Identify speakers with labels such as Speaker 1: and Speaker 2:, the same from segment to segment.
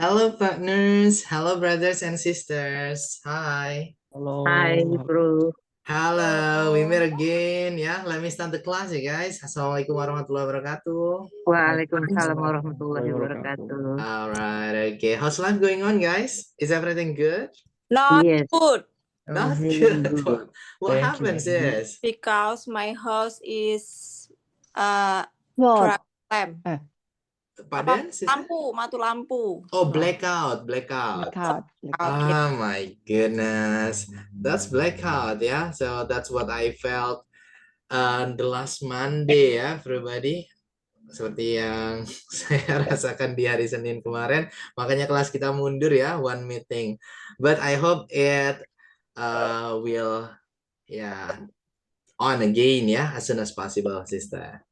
Speaker 1: Hello, partners. Hello, brothers and sisters. Hi.
Speaker 2: Hai
Speaker 3: Halo,
Speaker 2: bro,
Speaker 1: Hello, we meet again. Ya, let me start the class ya, guys. Assalamualaikum warahmatullahi wabarakatuh.
Speaker 2: Waalaikumsalam
Speaker 3: Waalaikumsalam
Speaker 2: warahmatullahi
Speaker 3: warahmatullahi wabarakatuh.
Speaker 2: wabarakatuh.
Speaker 1: Alright, okay. How's life going on, guys? Is everything good?
Speaker 4: Not
Speaker 2: Yes,
Speaker 4: good
Speaker 1: Not
Speaker 2: alhamdulillah
Speaker 1: good.
Speaker 2: good.
Speaker 1: What
Speaker 3: Thank you,
Speaker 1: happened,
Speaker 3: baby.
Speaker 1: sis?
Speaker 4: because my house is
Speaker 5: What?
Speaker 4: lamp.
Speaker 1: Pardon, sister?
Speaker 4: Mati lampu.
Speaker 1: Oh, blackout.
Speaker 5: Blackout.
Speaker 4: Out,
Speaker 1: Oh my goodness. That's blackout, ya. So that's what I felt the last Monday ya, everybody. Seperti yang saya rasakan di hari Senin kemarin, makanya kelas kita mundur ya, one meeting. But I hope it will on again ya, as soon as possible, sister.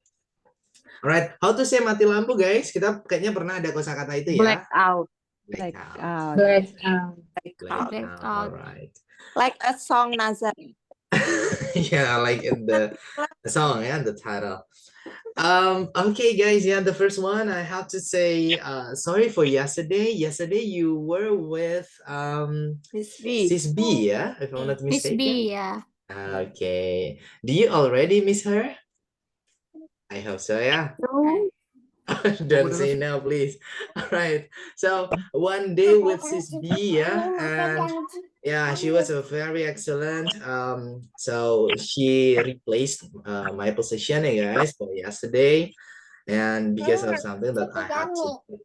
Speaker 1: Alright, how to say mati lampu, guys? Kita kayaknya pernah ada kosakata itu ya.
Speaker 2: Blackout.
Speaker 1: Blackout.
Speaker 4: Blackout.
Speaker 1: Alright.
Speaker 4: Like a song Nazar.
Speaker 1: Yeah, like in the song, yeah, the title. Okay, guys, yeah, the first one I have to say sorry for yesterday. Yesterday you were with
Speaker 4: Miss B.
Speaker 1: Sis B, yeah, if I'm not
Speaker 6: Miss
Speaker 1: mistaken.
Speaker 6: B, yeah.
Speaker 1: Okay. Do you already miss her? I hope so, yeah.
Speaker 2: No.
Speaker 1: Don't say no, please. All right. So one day with Sis B, yeah, and yeah, she was a very excellent. So she replaced my position, guys, for yesterday, and because of something that I had to do,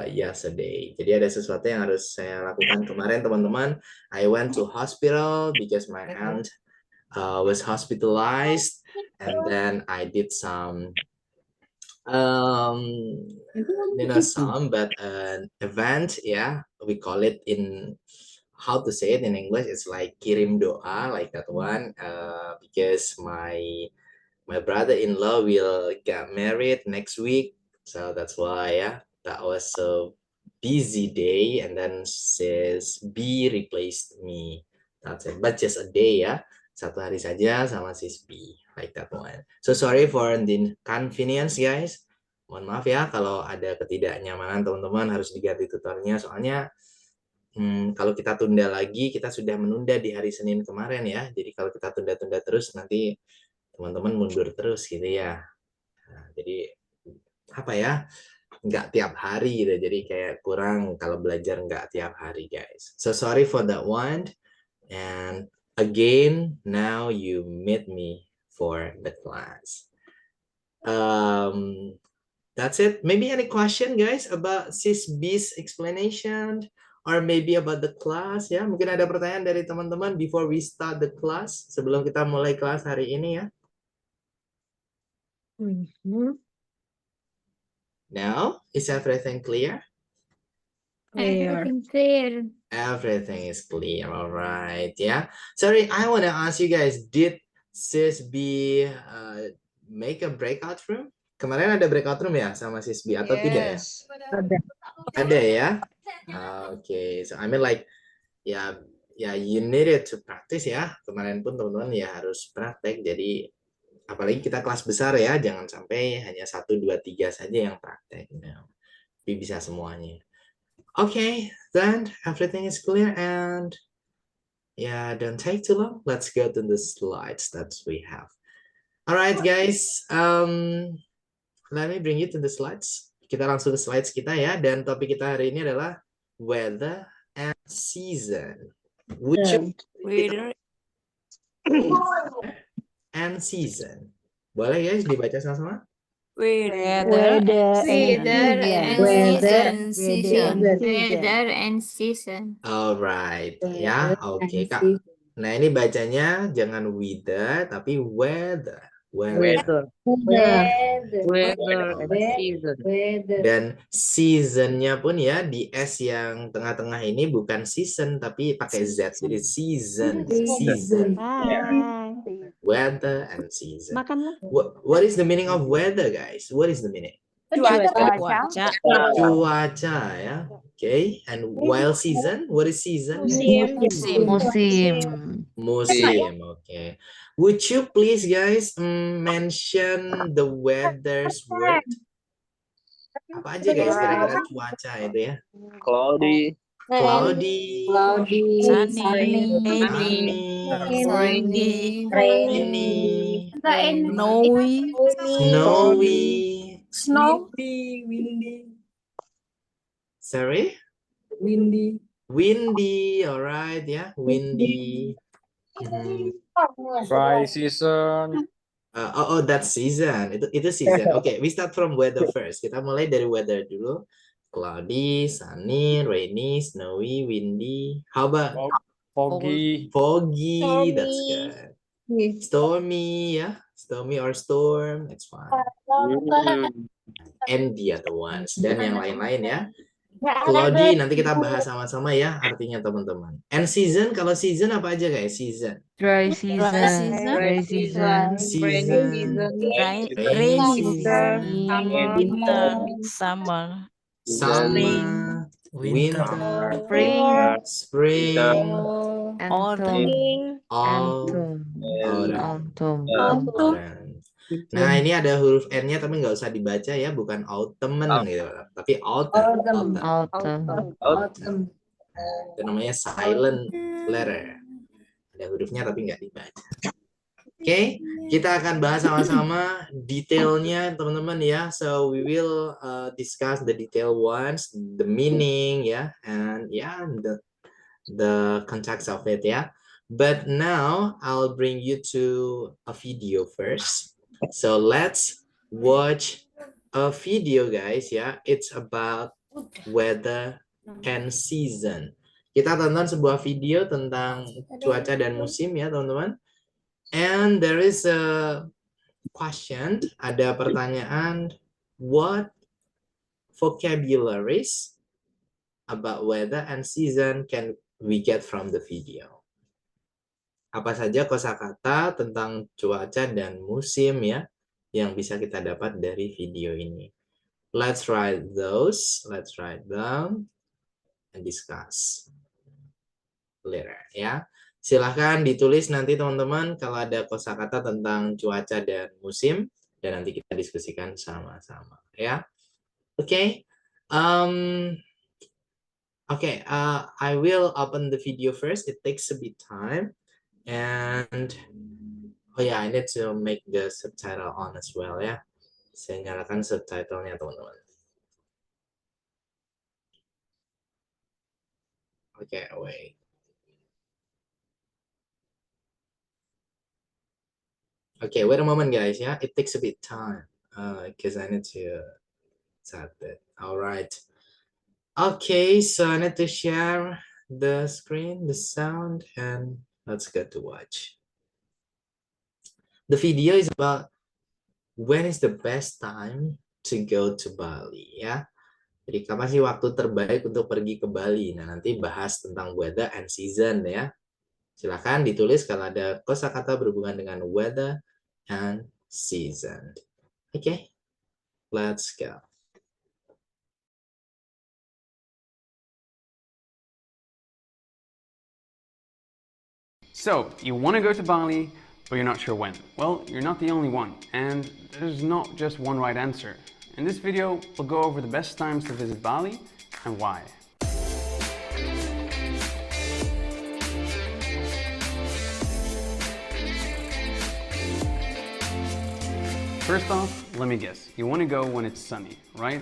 Speaker 1: yesterday. Jadi ada sesuatu yang harus saya lakukan kemarin, teman-teman. I went to hospital because my aunt was hospitalized, and then I did some but an event, yeah, we call it in how to say it in English, it's like kirim doa, like that one, because my brother-in-law will get married next week, so that's why, yeah, that was a busy day, and then sis B replaced me. That's it, but just a day, ya, satu hari saja sama sis B, like that one. So sorry for the inconvenience, guys. Mohon maaf ya kalau ada ketidaknyamanan, teman-teman, harus diganti tutornya, soalnya kalau kita tunda lagi, kita sudah menunda di hari Senin kemarin ya. Jadi kalau kita tunda-tunda terus, nanti teman-teman mundur terus gitu ya. Nah, jadi apa ya? Nggak tiap hari gitu. Jadi kayak kurang kalau belajar nggak tiap hari, guys. So sorry for that one. And again, now you meet me for the class. That's it. Maybe any question, guys, about Sis B's explanation, or maybe about the class ya? Mungkin ada pertanyaan dari teman-teman before we start the class, sebelum kita mulai kelas hari ini ya. Now, is everything clear?
Speaker 6: Everything clear.
Speaker 1: Everything is clear, all right, yeah. Sorry, I want to ask you guys, did Sis B make a breakout room? Kemarin ada breakout room ya sama Sis B atau tidak ya? Ada ya? Okay, so I mean like, ya you needed to practice ya. Kemarin pun teman-teman ya harus praktek, jadi apalagi kita kelas besar ya, jangan sampai hanya 1, 2, 3 saja yang praktek. Tapi bisa semuanya. Okay, then everything is clear, and yeah, don't take too long. Let's go to the slides that we have. All right, guys. Let me bring you to the slides. Kita langsung ke slides kita ya, dan topik kita hari ini adalah weather and season.
Speaker 4: Weather
Speaker 1: and season. Boleh guys dibaca sama-sama?
Speaker 4: Weather
Speaker 6: and season.
Speaker 1: Alright, ya, oke Kak. Nah ini bacanya jangan weather tapi weather.
Speaker 2: Weather and season.
Speaker 1: Dan seasonnya pun ya di S yang tengah-tengah ini bukan season tapi pakai Z, jadi season. Weather and season. What is the meaning of weather, guys? What is the meaning?
Speaker 4: cuaca.
Speaker 1: Cuaca ya. Okay, and while season, what is season? Musim. Okay. Would you please, guys, mention the weather's word? Apa aja guys kira-kira cuaca itu ya?
Speaker 3: Cloudy.
Speaker 1: Cloudy,
Speaker 4: Sunny.
Speaker 1: sunny,
Speaker 4: Rainy.
Speaker 1: rainy,
Speaker 4: Snowy.
Speaker 1: snowy.
Speaker 4: Windy.
Speaker 1: Sorry?
Speaker 4: Windy.
Speaker 1: Windy, alright ya, windy. Mhm.
Speaker 3: Dry season.
Speaker 1: That's season. Itu season. Oke, we start from weather first. Kita mulai dari weather dulu. Cloudy, sunny, rainy, snowy, windy. How about
Speaker 3: Foggy.
Speaker 1: foggy? That's good. Stormy, ya. Stormy or storm, it's fine. And the other ones. Dan yang lain-lain ya. Cloudy nanti kita bahas sama-sama ya artinya teman-teman. And season, kalau season apa aja guys? Season.
Speaker 2: Dry season. Dry season.
Speaker 1: Season.
Speaker 4: Rainy
Speaker 1: Rainy
Speaker 4: season.
Speaker 1: season.
Speaker 4: Winter. Summer.
Speaker 1: Summer. Winter.
Speaker 2: Spring.
Speaker 1: Spring.
Speaker 2: And
Speaker 4: Autumn.
Speaker 2: autumn.
Speaker 1: Autumn.
Speaker 2: Autumn.
Speaker 1: Nah, ini ada huruf N-nya tapi nggak usah dibaca ya, bukan autumn gitu, tapi autumn.
Speaker 2: Autumn.
Speaker 1: Itu namanya silent letter. Ada hurufnya tapi nggak dibaca. Oke, kita akan bahas sama-sama detailnya teman-teman ya. So we will discuss the detail ones, the meaning ya, and the context of it ya. But now I'll bring you to a video first. So let's watch a video guys ya. It's about weather and season. Kita tonton sebuah video tentang cuaca dan musim ya teman-teman. And there is a question, ada pertanyaan, what vocabularies about weather and season can we get from the video? Apa saja kosakata tentang cuaca dan musim ya yang bisa kita dapat dari video ini. Let's write those, let's write them and discuss later ya. Silahkan ditulis nanti teman-teman kalau ada kosakata tentang cuaca dan musim dan nanti kita diskusikan sama-sama ya. Oke. I will open the video first. It takes a bit time. And I need to make the subtitle on as well ya. Saya nyalakan subtitlenya teman-teman. Okay, wait. Okay, wait a moment guys ya. It takes a bit time because I need to set it. All right. Okay, so I need to share the screen, the sound, and let's get to watch. The video is about when is the best time to go to Bali ya. Jadi kapan sih waktu terbaik untuk pergi ke Bali? Nah, nanti bahas tentang weather and season ya. Silakan ditulis kalau ada kosakata berhubungan dengan weather and season. Okay, let's go.
Speaker 5: So, you want to go to Bali, but you're not sure when. Well, you're not the only one, and there's not just one right answer. In this video, we'll go over the best times to visit Bali and why. First off, let me guess, you want to go when it's sunny, right?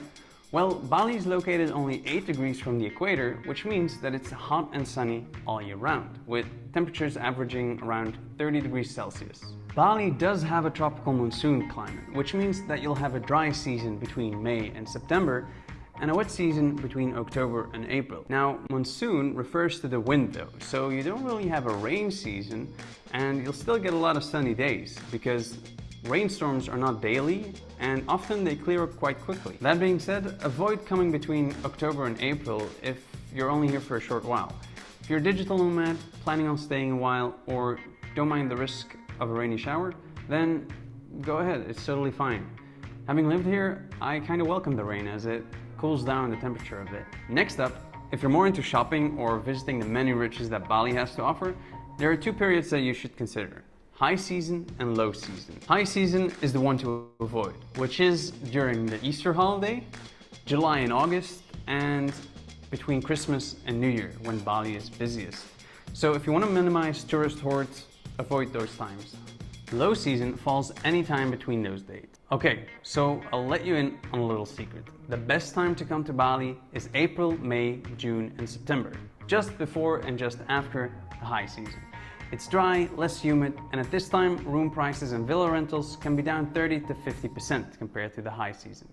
Speaker 5: Well, Bali is located only 8 degrees from the equator, which means that it's hot and sunny all year round, with temperatures averaging around 30 degrees Celsius. Bali does have a tropical monsoon climate, which means that you'll have a dry season between May and September, and a wet season between October and April. Now, monsoon refers to the wind though, so you don't really have a rain season, and you'll still get a lot of sunny days, because rainstorms are not daily, and often they clear up quite quickly. That being said, avoid coming between October and April if you're only here for a short while. If you're a digital nomad, planning on staying a while, or don't mind the risk of a rainy shower, then go ahead, it's totally fine. Having lived here, I kind of welcome the rain as it cools down the temperature a bit. Next up, if you're more into shopping or visiting the many riches that Bali has to offer, there are 2 periods that you should consider: high season and low season. High season is the one to avoid, which is during the Easter holiday, July and August, and between Christmas and New Year, when Bali is busiest. So if you want to minimize tourist hordes, avoid those times. Low season falls anytime between those dates. Okay, so I'll let you in on a little secret. The best time to come to Bali is April, May, June, and September, just before and just after the high season. It's dry, less humid, and at this time, room prices and villa rentals can be down 30 to 50% compared to the high season.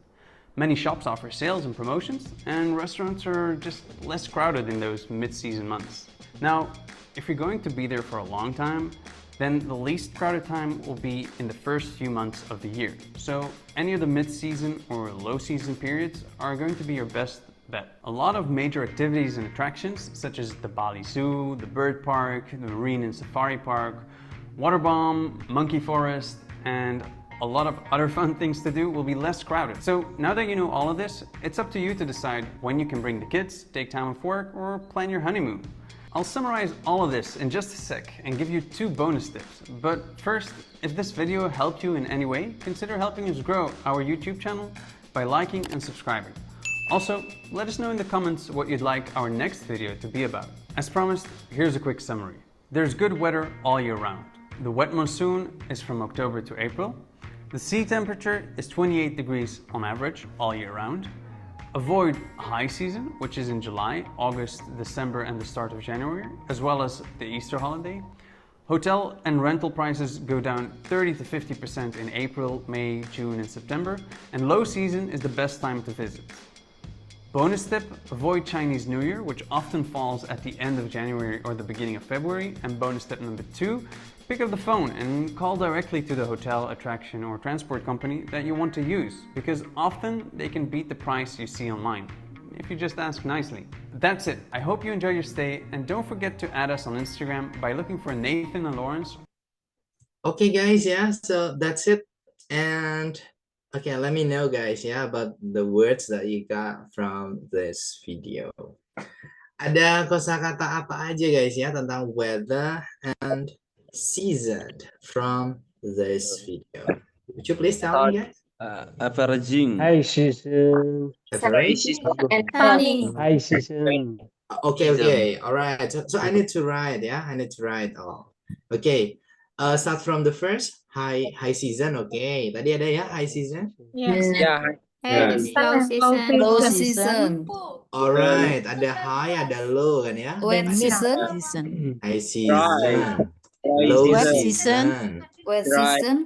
Speaker 5: Many shops offer sales and promotions, and restaurants are just less crowded in those mid-season months. Now, if you're going to be there for a long time, then the least crowded time will be in the first few months of the year. So any of the mid-season or low-season periods are going to be your best bet. A lot of major activities and attractions, such as the Bali Zoo, the Bird Park, the Marine and Safari Park, Water Bomb, Monkey Forest, and a lot of other fun things to do will be less crowded. So now that you know all of this, it's up to you to decide when you can bring the kids, take time off work, or plan your honeymoon. I'll summarize all of this in just a sec and give you 2 bonus tips. But first, if this video helped you in any way, consider helping us grow our YouTube channel by liking and subscribing. Also, let us know in the comments what you'd like our next video to be about. As promised, here's a quick summary. There's good weather all year round. The wet monsoon is from October to April. The sea temperature is 28 degrees on average all year round. Avoid high season, which is in July, August, December, and the start of January, as well as the Easter holiday. Hotel and rental prices go down 30 to 50% in April, May, June, and September, and low season is the best time to visit. Bonus tip, avoid Chinese New Year, which often falls at the end of January or the beginning of February. And bonus tip number 2, pick up the phone and call directly to the hotel, attraction, or transport company that you want to use, because often they can beat the price you see online, if you just ask nicely. That's it. I hope you enjoy your stay, and don't forget to add us on Instagram by looking for Nathan and Lawrence.
Speaker 1: Okay, guys, yeah, so that's it. And okay, let me know, guys, yeah, about the words that you got from this video. Ada kosakata apa aja, guys, ya, tentang weather and season from this video? Would you please tell me, guys?
Speaker 3: Averaging.
Speaker 2: High season.
Speaker 1: Average?
Speaker 6: Sunny.
Speaker 2: High season.
Speaker 1: Okay, all right. So I need to write, yeah, I need to write all. Okay, start from the first high season. Okay, tadi ada ya high season.
Speaker 6: Yes.
Speaker 3: Yeah.
Speaker 6: It's low season.
Speaker 4: Low season.
Speaker 1: Alright, ada high, ada low kan ya.
Speaker 4: Wet season.
Speaker 1: High season. Low
Speaker 4: Wet
Speaker 1: season.
Speaker 4: Wet season.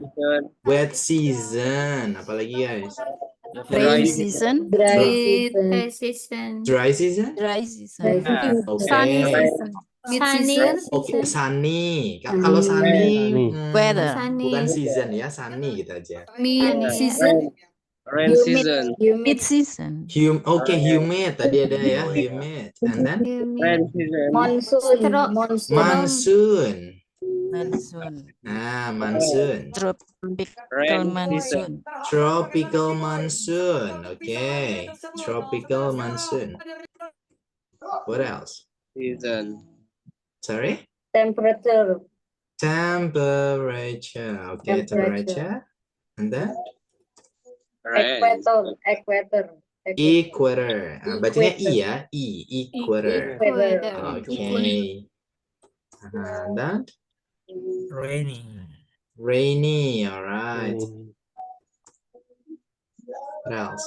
Speaker 1: Wet season. Apalagi guys?
Speaker 4: Rainy season.
Speaker 6: Dry season.
Speaker 1: Dry season?
Speaker 4: Dry season.
Speaker 6: Sunny
Speaker 1: Okay.
Speaker 6: season. Mid season.
Speaker 1: Oke, sunny. Kalau sunny,
Speaker 4: Weather.
Speaker 6: Sunny.
Speaker 1: bukan season ya, sunny gitu aja.
Speaker 6: Mid season.
Speaker 3: Rain season.
Speaker 4: Mid season.
Speaker 1: Oke, humid tadi ada ya, humid. And then
Speaker 3: Rain season.
Speaker 1: monsoon.
Speaker 4: Monsoon.
Speaker 1: Nah, monsoon.
Speaker 4: Tropical
Speaker 3: Rain
Speaker 4: monsoon.
Speaker 1: Tropical monsoon. Okay. Tropical monsoon. What else?
Speaker 3: Season.
Speaker 1: Sorry?
Speaker 7: Temperature.
Speaker 1: Temperature. Okay, temperature. And then?
Speaker 3: Rain.
Speaker 7: Equator.
Speaker 1: Equator. Bacanya I ya. Equator.
Speaker 6: Weather.
Speaker 1: Okay. And then? Rainy. All right. What else?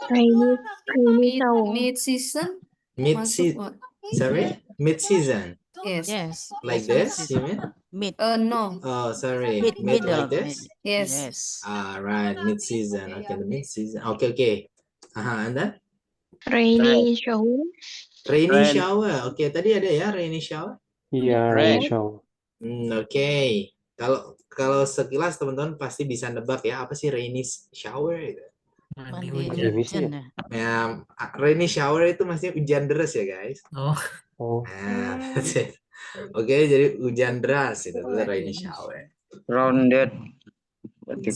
Speaker 6: Mid season.
Speaker 1: Mid-season. Sorry? Mid-season.
Speaker 4: Yes.
Speaker 1: Like this, you mean?
Speaker 4: Mid.
Speaker 6: No.
Speaker 1: Oh, sorry.
Speaker 4: Mid.
Speaker 1: Mid
Speaker 4: Middle.
Speaker 1: like this?
Speaker 6: Yes.
Speaker 4: Yes.
Speaker 1: All right, mid-season. Okay, the mid-season. Okay. And then?
Speaker 6: Rainy shower.
Speaker 1: Rainy
Speaker 3: Rain.
Speaker 1: shower. Okay, tadi ada ya rainy shower.
Speaker 2: Yeah,
Speaker 3: Rain.
Speaker 2: show.
Speaker 1: Oke. Kalau sekilas teman-teman pasti bisa nebak ya apa sih rainy shower itu.
Speaker 4: Mandi
Speaker 2: hujan.
Speaker 4: hujan ya.
Speaker 1: Ya, rainy shower itu maksudnya hujan deras ya, guys.
Speaker 2: Oh.
Speaker 1: Nah, that's it. Oke, jadi hujan deras itu rainy shower.
Speaker 3: Rounded. Berarti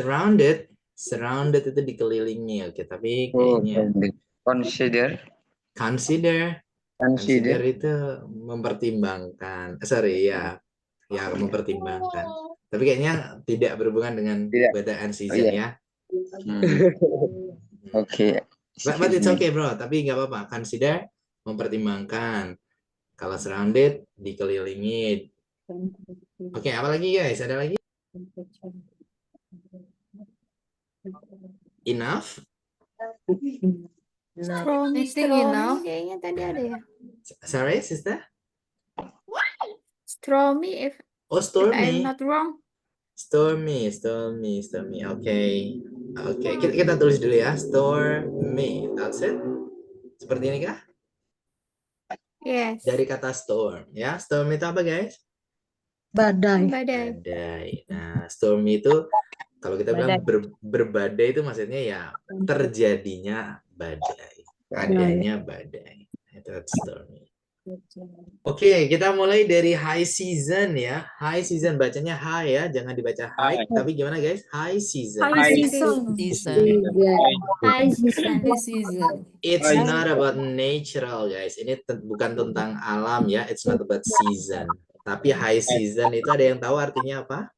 Speaker 3: rounded.
Speaker 1: Surrounded itu dikelilingi. Oke, tapi kayaknya
Speaker 3: Consider.
Speaker 1: consider itu mempertimbangkan. Ya mempertimbangkan. Tapi kayaknya tidak berhubungan dengan
Speaker 3: Tidak.
Speaker 1: weather and season ya.
Speaker 3: Okay.
Speaker 1: But it's okay, bro. Tapi nggak apa-apa. Consider, mempertimbangkan. Kalau surrounded, dikelilingi. Oke, apa lagi guys? Ada lagi? Enough?
Speaker 6: Stormy, kayaknya tadi ada ya.
Speaker 1: Sorry, sister?
Speaker 6: Stormy, if
Speaker 1: Oh,
Speaker 6: I'm
Speaker 1: stormy.
Speaker 6: not wrong.
Speaker 1: Stormy. Oke. Oke, kita tulis dulu ya. Stormy. That's it. Seperti ini kah?
Speaker 6: Yes.
Speaker 1: Dari kata storm. Ya, storm itu apa guys?
Speaker 7: Badai.
Speaker 6: Badai.
Speaker 1: Badai. Nah, storm itu kalau kita bilang berbadai itu maksudnya ya terjadinya badai. Adanya badai. That's stormy. Oke, kita mulai dari high season ya. High season bacanya high ya, jangan dibaca high. Tapi gimana guys? High season.
Speaker 6: High season.
Speaker 4: Season.
Speaker 6: High season.
Speaker 4: Season.
Speaker 1: It's not about natural guys. Ini bukan tentang alam ya. It's not about season. Tapi high season itu ada yang tahu artinya apa?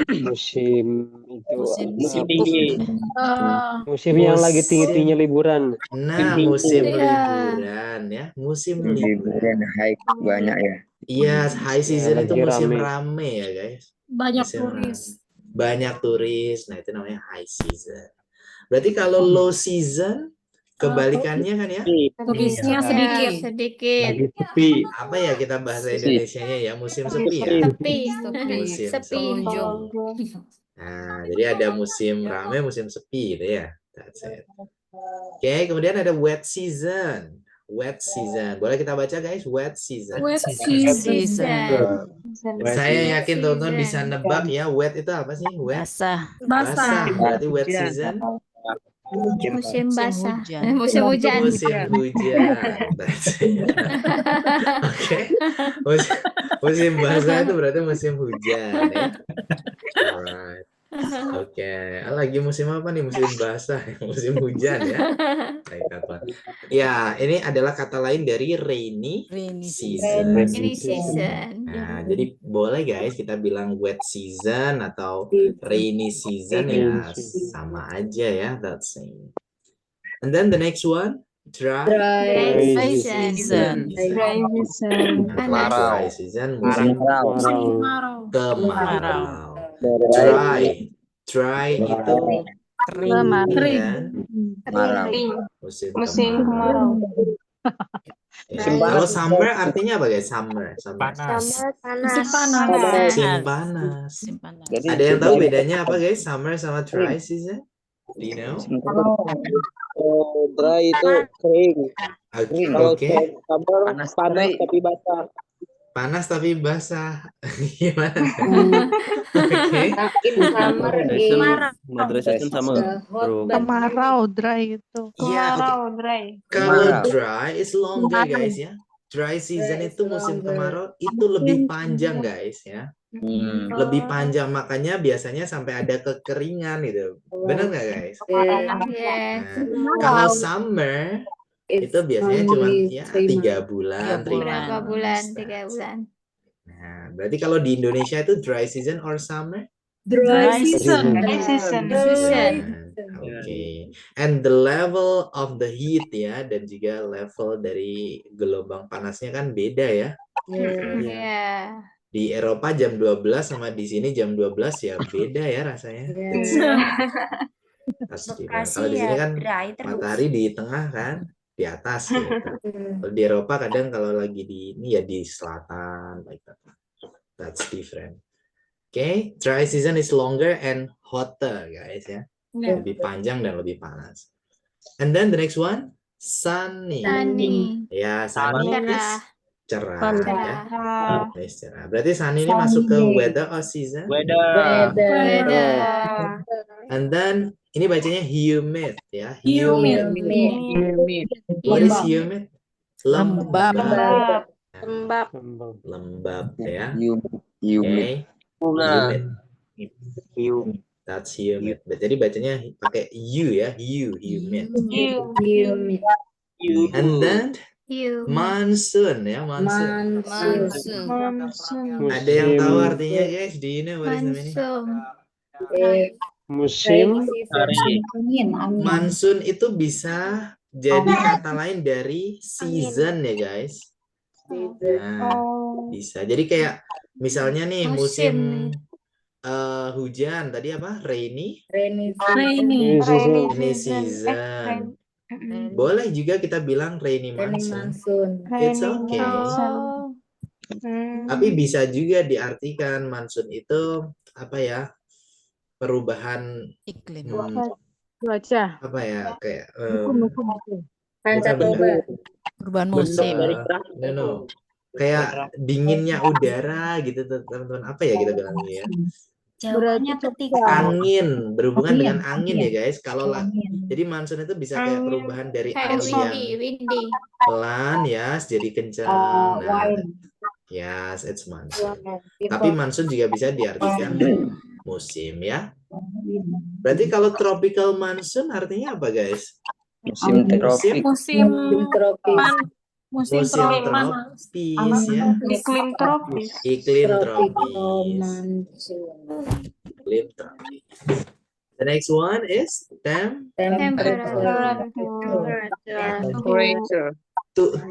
Speaker 2: Musim itu
Speaker 4: Musim
Speaker 2: musim yang lagi tinggi-tingginya liburan.
Speaker 1: Nah, musim
Speaker 6: Iya.
Speaker 1: liburan ya. Musim liburan.
Speaker 3: Liburan high banyak ya.
Speaker 1: Iya, high season itu
Speaker 2: lagi
Speaker 1: musim
Speaker 2: rame.
Speaker 1: rame ya guys.
Speaker 6: Banyak
Speaker 1: Musim
Speaker 6: turis.
Speaker 1: rame. Banyak turis. Nah, itu namanya high season. Berarti kalau low season kebalikannya kan ya?
Speaker 6: Turisnya sedikit. Sedikit.
Speaker 2: Lagi sepi.
Speaker 1: Apa ya kita bahasa Indonesianya ya? Musim sepi ya.
Speaker 6: Sepi.
Speaker 1: Musim
Speaker 6: Sepi.
Speaker 1: Nah, jadi ada musim rame, musim sepi gitu ya. That's it. Oke, kemudian ada wet season. Wet season. Boleh kita baca guys? Wet season.
Speaker 6: Wet
Speaker 4: Season.
Speaker 1: Saya yakin teman-teman bisa nebak ya. Wet itu apa sih? Wet.
Speaker 4: Basah.
Speaker 1: Basah. Berarti wet season.
Speaker 6: Musim basah.
Speaker 4: hujan.
Speaker 6: Musim hujan.
Speaker 1: Musim hujan. That's it. Oke. Musim basah itu berarti musim hujan ya. Alright. Oke. Lagi musim apa nih? Musim basah, musim hujan ya. Baik, apa? Ya, ini adalah kata lain dari rainy
Speaker 4: Rainy
Speaker 1: season.
Speaker 6: Ini season.
Speaker 1: Nah, jadi boleh guys kita bilang wet season atau rainy season ya sama aja ya, that's same. And then the next one, dry
Speaker 6: Dry
Speaker 4: season.
Speaker 1: Nah, dry season musim
Speaker 2: Kemarau.
Speaker 1: kemarau. Dry itu
Speaker 4: Kering.
Speaker 1: kan?
Speaker 3: Marah.
Speaker 1: Musim kemarau. Ya, kalau summer artinya apa guys? Summer.
Speaker 7: Panas.
Speaker 6: Musim panas.
Speaker 1: Musim panas.
Speaker 4: Musim panas.
Speaker 3: Jadi
Speaker 1: Ada yang tahu bedanya apa guys? Summer sama dry season? Do you know?
Speaker 8: Dry itu kering.
Speaker 1: Oke.
Speaker 8: Summer
Speaker 3: Panas
Speaker 8: panas
Speaker 3: tapi-
Speaker 8: tapi basah.
Speaker 1: Panas tapi basah. Gimana? Oke.
Speaker 7: In summer is
Speaker 2: Madrasah sama
Speaker 7: hot
Speaker 2: bro.
Speaker 7: but
Speaker 6: Kemarau, dry itu.
Speaker 1: Iya,
Speaker 6: dry.
Speaker 1: kalau dry is longer guys ya. Dry season itu musim kemarau itu lebih panjang guys ya. Lebih panjang, makanya biasanya sampai ada kekeringan gitu. Benar nggak guys?
Speaker 6: Yes.
Speaker 1: Nah, kalau summer itu biasanya cuma ya 3 bulan, 3
Speaker 6: Berapa bulan?
Speaker 1: months.
Speaker 6: 3 bulan.
Speaker 1: Nah, berarti kalau di Indonesia itu dry season or summer?
Speaker 7: dry
Speaker 2: season.
Speaker 6: Season.
Speaker 1: Oke. And the level of the heat ya dan juga level dari gelombang panasnya kan beda ya.
Speaker 6: Iya.
Speaker 1: Di Eropa jam 12 sama di sini jam 12 ya beda ya rasanya. Pasti. Kalau di sini kan matahari di tengah kan, di atas gitu. Kalau di Eropa kadang kalau lagi di ini ya di selatan like that. That's different. Okay, dry season is longer and hotter guys ya. Lebih panjang dan lebih panas. And then the next one, sunny.
Speaker 6: Sunny.
Speaker 1: Ya, sunny is
Speaker 6: Cerah.
Speaker 1: cerah ya. Is cerah. Berarti sunny ini masuk ke weather or season?
Speaker 8: Weather.
Speaker 1: And then ini bacanya humid ya. Humid.
Speaker 8: Humid.
Speaker 1: What is humid?
Speaker 4: Lembab.
Speaker 1: Lembab ya.
Speaker 3: Humid.
Speaker 1: Okay. Humid. That's humid. Jadi bacanya pakai u ya. Humid. And then monsoon ya. Monsoon.
Speaker 4: Monsoon.
Speaker 1: Ada yang tahu artinya guys? Do you know what is the meaning?
Speaker 6: Monsoon.
Speaker 2: Musim
Speaker 1: Monsoon itu bisa jadi kata lain dari season ya guys. Nah, bisa. Jadi kayak misalnya nih musim hujan tadi apa? Rainy season. Boleh juga kita bilang rainy monsoon. It's okay.
Speaker 6: Oh.
Speaker 1: Tapi bisa juga diartikan monsoon itu apa ya? Perubahan
Speaker 4: Iklim.
Speaker 7: Cuaca.
Speaker 1: apa ya? Kayak
Speaker 7: Pancaroba.
Speaker 4: Perubahan
Speaker 1: bukan,
Speaker 4: musim.
Speaker 1: no. Kayak dinginnya udara gitu teman-teman. Apa ya kita bilangnya ya?
Speaker 7: Berarti ketika
Speaker 1: Angin, berhubungan dengan angin ya guys. Jadi monsoon itu bisa kayak perubahan dari
Speaker 6: Kayak
Speaker 1: angin yang
Speaker 6: windy.
Speaker 1: pelan ya jadi kencang. Nah, yes, it's monsoon. Tapi monsoon juga bisa diartikan musim ya. Berarti kalau tropical monsoon artinya apa guys?
Speaker 3: Musim tropik.
Speaker 6: Musim
Speaker 7: tropis.
Speaker 1: Musim tropis ya.
Speaker 6: Iklim tropis.
Speaker 1: Iklim tropis. Iklim tropis. The next one is
Speaker 6: Temperature.
Speaker 8: Temperature.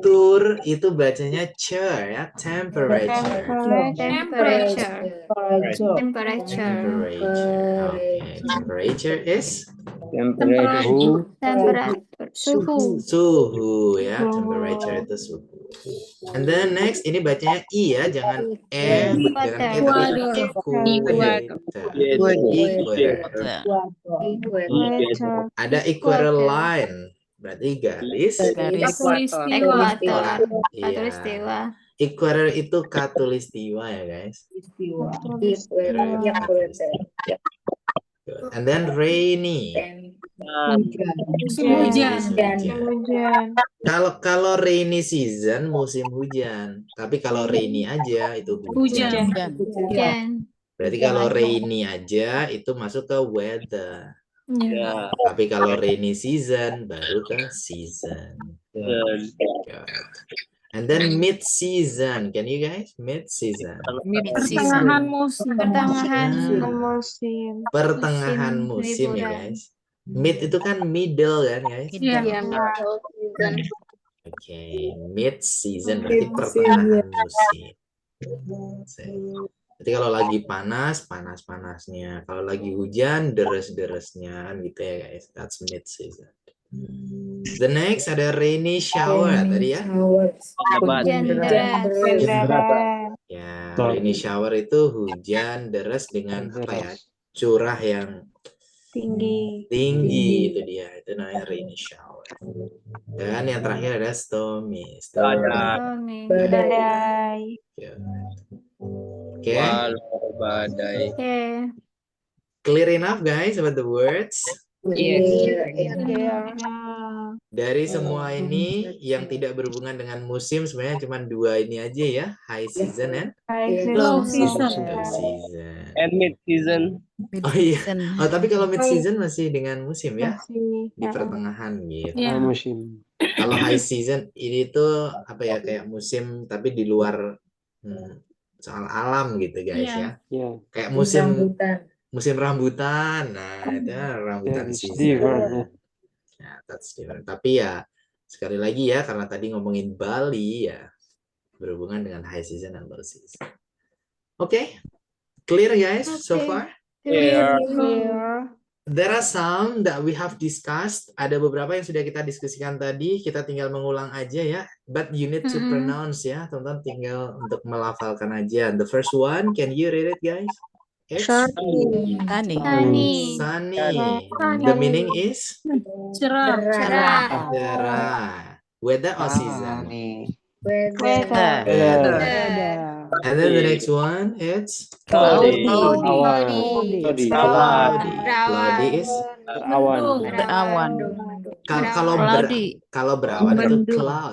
Speaker 1: Tur itu bacanya cher ya, temperature.
Speaker 6: Temperature.
Speaker 1: Okay, temperature is
Speaker 3: Temperature.
Speaker 6: Temperatur.
Speaker 1: suhu ya, temperature itu suhu. And then next ini bacanya i ya, jangan bukan tapi equator. Ada equator line, berarti garis.
Speaker 6: Ekuator.
Speaker 1: Iya.
Speaker 6: Katulistiwa.
Speaker 1: Equator itu katulistiwa ya guys. And then rainy.
Speaker 6: Hujan.
Speaker 1: Kalau rainy season musim hujan, tapi kalau rainy aja itu hujan.
Speaker 6: Hujan.
Speaker 1: Berarti kalau rainy aja itu masuk ke weather.
Speaker 8: Ya.
Speaker 1: Tapi kalau rainy season baru ke season. Yeah. And then mid season, can you guys? Mid season.
Speaker 6: Pertengahan musim.
Speaker 1: Pertengahan musim ya guys. Mid itu kan middle kan guys.
Speaker 6: Iya.
Speaker 1: Oke, mid season berarti pertengahan musim. Jadi kalau lagi panas, panas-panasnya. Kalau lagi hujan, deres-deresnya gitu ya guys. That's mid season. The next ada rainy shower tadi ya.
Speaker 6: Hujan deras.
Speaker 1: Ya, rainy shower itu hujan deras dengan apa ya? Curah yang tinggi itu dia. Itu namanya rainy shower. Dan yang terakhir ada stormy.
Speaker 6: Badai.
Speaker 1: Oke.
Speaker 3: Badai.
Speaker 6: Oke.
Speaker 1: Clear enough guys about the words? Dari semua ini yang tidak berhubungan dengan musim sebenarnya cuma dua ini aja ya, high season and
Speaker 6: Low season.
Speaker 1: low season.
Speaker 8: And mid season.
Speaker 1: Oh iya. Oh tapi kalau mid season masih dengan musim ya, di pertengahan gitu.
Speaker 2: musim.
Speaker 1: Kalau high season ini tuh apa ya kayak musim tapi di luar soal alam gitu guys ya.
Speaker 2: Ya.
Speaker 1: Kayak musim rambutan. Nah, itu rambutan season. Ya, that's different. Tapi ya sekali lagi ya karena tadi ngomongin Bali ya berhubungan dengan high season dan low season. Oke. Clear guys so far?
Speaker 8: Clear.
Speaker 1: There are some that we have discussed. Ada beberapa yang sudah kita diskusikan tadi. Kita tinggal mengulang aja ya. But you need to pronounce ya. Teman-teman tinggal untuk melafalkan aja. The first one, can you read it guys?
Speaker 4: Sunny.
Speaker 1: The meaning is?
Speaker 6: Cerah.
Speaker 1: Cerah. Weather or season?
Speaker 4: Weather.
Speaker 1: And then the next one, it's?
Speaker 4: Cloudy.
Speaker 1: Cloudy is?
Speaker 4: Berawan.
Speaker 1: Kalau berawan itu cloud.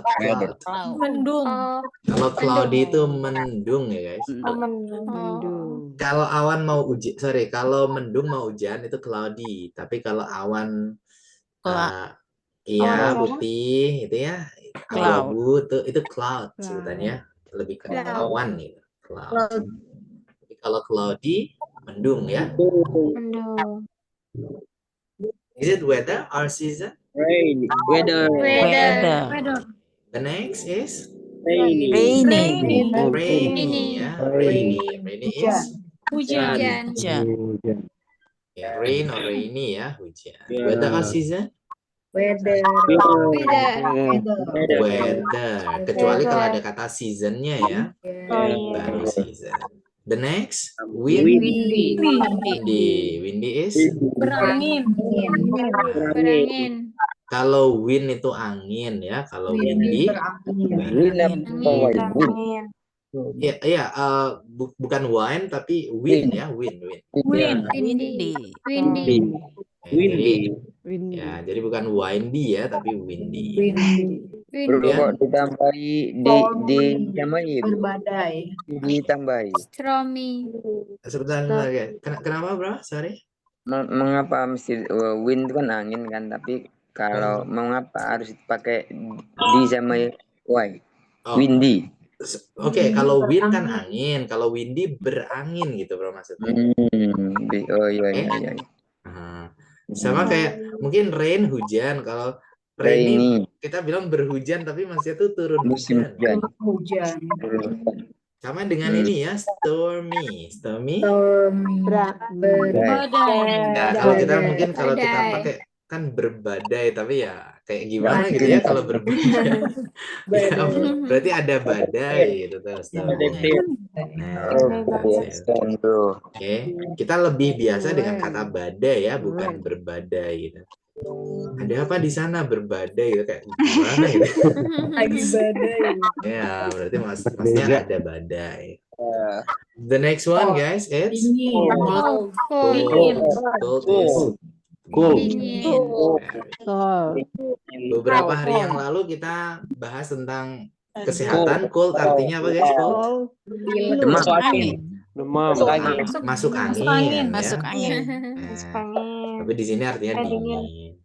Speaker 6: Mendung.
Speaker 1: Kalau cloudy itu mendung ya guys. Kalau awan mau hujan, kalau mendung mau hujan itu cloudy. Tapi kalau awan iya putih itu ya abu-abu itu cloud sebutannya, lebih ke awan gitu. Cloud. Tapi kalau cloudy mendung ya.
Speaker 6: Mendung.
Speaker 1: Is it weather or season?
Speaker 3: Rain. Weather.
Speaker 6: Weather.
Speaker 1: The next is
Speaker 3: Rainy.
Speaker 1: rainy. Yeah, rainy. Rainy is
Speaker 6: Hujan.
Speaker 1: rain or rainy ya, hujan.
Speaker 3: Yeah.
Speaker 1: Weather or season?
Speaker 7: Weather.
Speaker 1: Weather. Kecuali kalau ada kata seasonnya ya, baru season. The next, windy. Windy is
Speaker 6: Berangin.
Speaker 1: kalau wind itu angin ya, kalau windy bukan wine tapi wind ya, wind.
Speaker 3: Windy.
Speaker 1: Ya, jadi bukan windy ya, tapi windy.
Speaker 3: Bro,
Speaker 1: Ya.
Speaker 3: kok ditambahi ditambahi ditambahi.
Speaker 6: Stormy.
Speaker 1: Sebentar ya. Kenapa bro? Sorry.
Speaker 3: Mengapa mesti wind itu kan angin kan, tapi kalau mengapa harus pakai di sama y?
Speaker 1: Oh.
Speaker 3: Windy.
Speaker 1: Oke, kalau wind kan angin, kalau windy berangin gitu bro maksudnya.
Speaker 3: Oh iya.
Speaker 1: Nah, sama kayak mungkin rain hujan, kalau rainy kita bilang berhujan tapi maksudnya tuh turun
Speaker 3: Musim
Speaker 1: hujan. Sama dengan ini ya, stormy.
Speaker 6: Badai.
Speaker 1: Ya, kalau kita mungkin kalau kita pakai kan berbadai, tapi ya kayak gimana gitu ya kalau berbadai. Ya, berarti ada badai gitu tuh. Oke, kita lebih biasa dengan kata badai ya, bukan berbadai gitu. Ada apa di sana berbadai gitu, kayak gimana gitu.
Speaker 7: Lagi badai.
Speaker 1: Ya, berarti maksudnya ada badai. The next one guys, it's cold. Beberapa hari yang lalu kita bahas tentang kesehatan. Cold artinya apa guys? Cold? Masuk angin. Tapi di sini artinya dingin.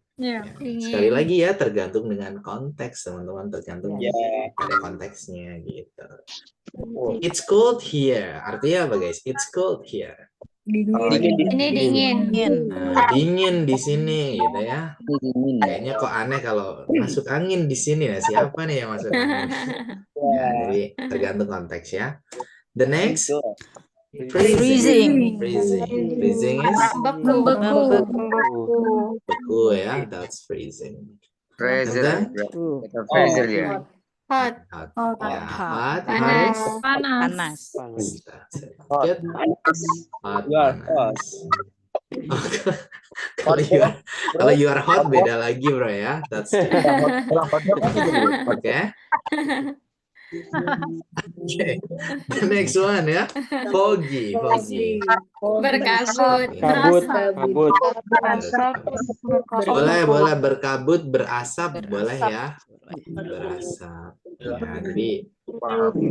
Speaker 1: Sekali lagi ya, tergantung dengan konteks teman-teman, tergantung pada konteksnya gitu. It's cold here. Artinya apa guys? It's cold here.
Speaker 6: Dingin.
Speaker 1: Nah, dingin di sini gitu ya. Kayaknya kok aneh kalau masuk angin di sini. Nah, siapa nih yang masuk angin? Ya, jadi tergantung konteks ya. The next, freezing is beku ya. That's freezing.
Speaker 3: Freezer ya.
Speaker 6: Hot.
Speaker 1: Ya, hot.
Speaker 6: Panas.
Speaker 1: Good. Hot, panas. Kalau you are hot beda lagi bro ya. That's okay. Okay. The next one ya. Foggy.
Speaker 6: Berkabut.
Speaker 1: Boleh berkabut, berasap boleh ya. Berasap. Ya, jadi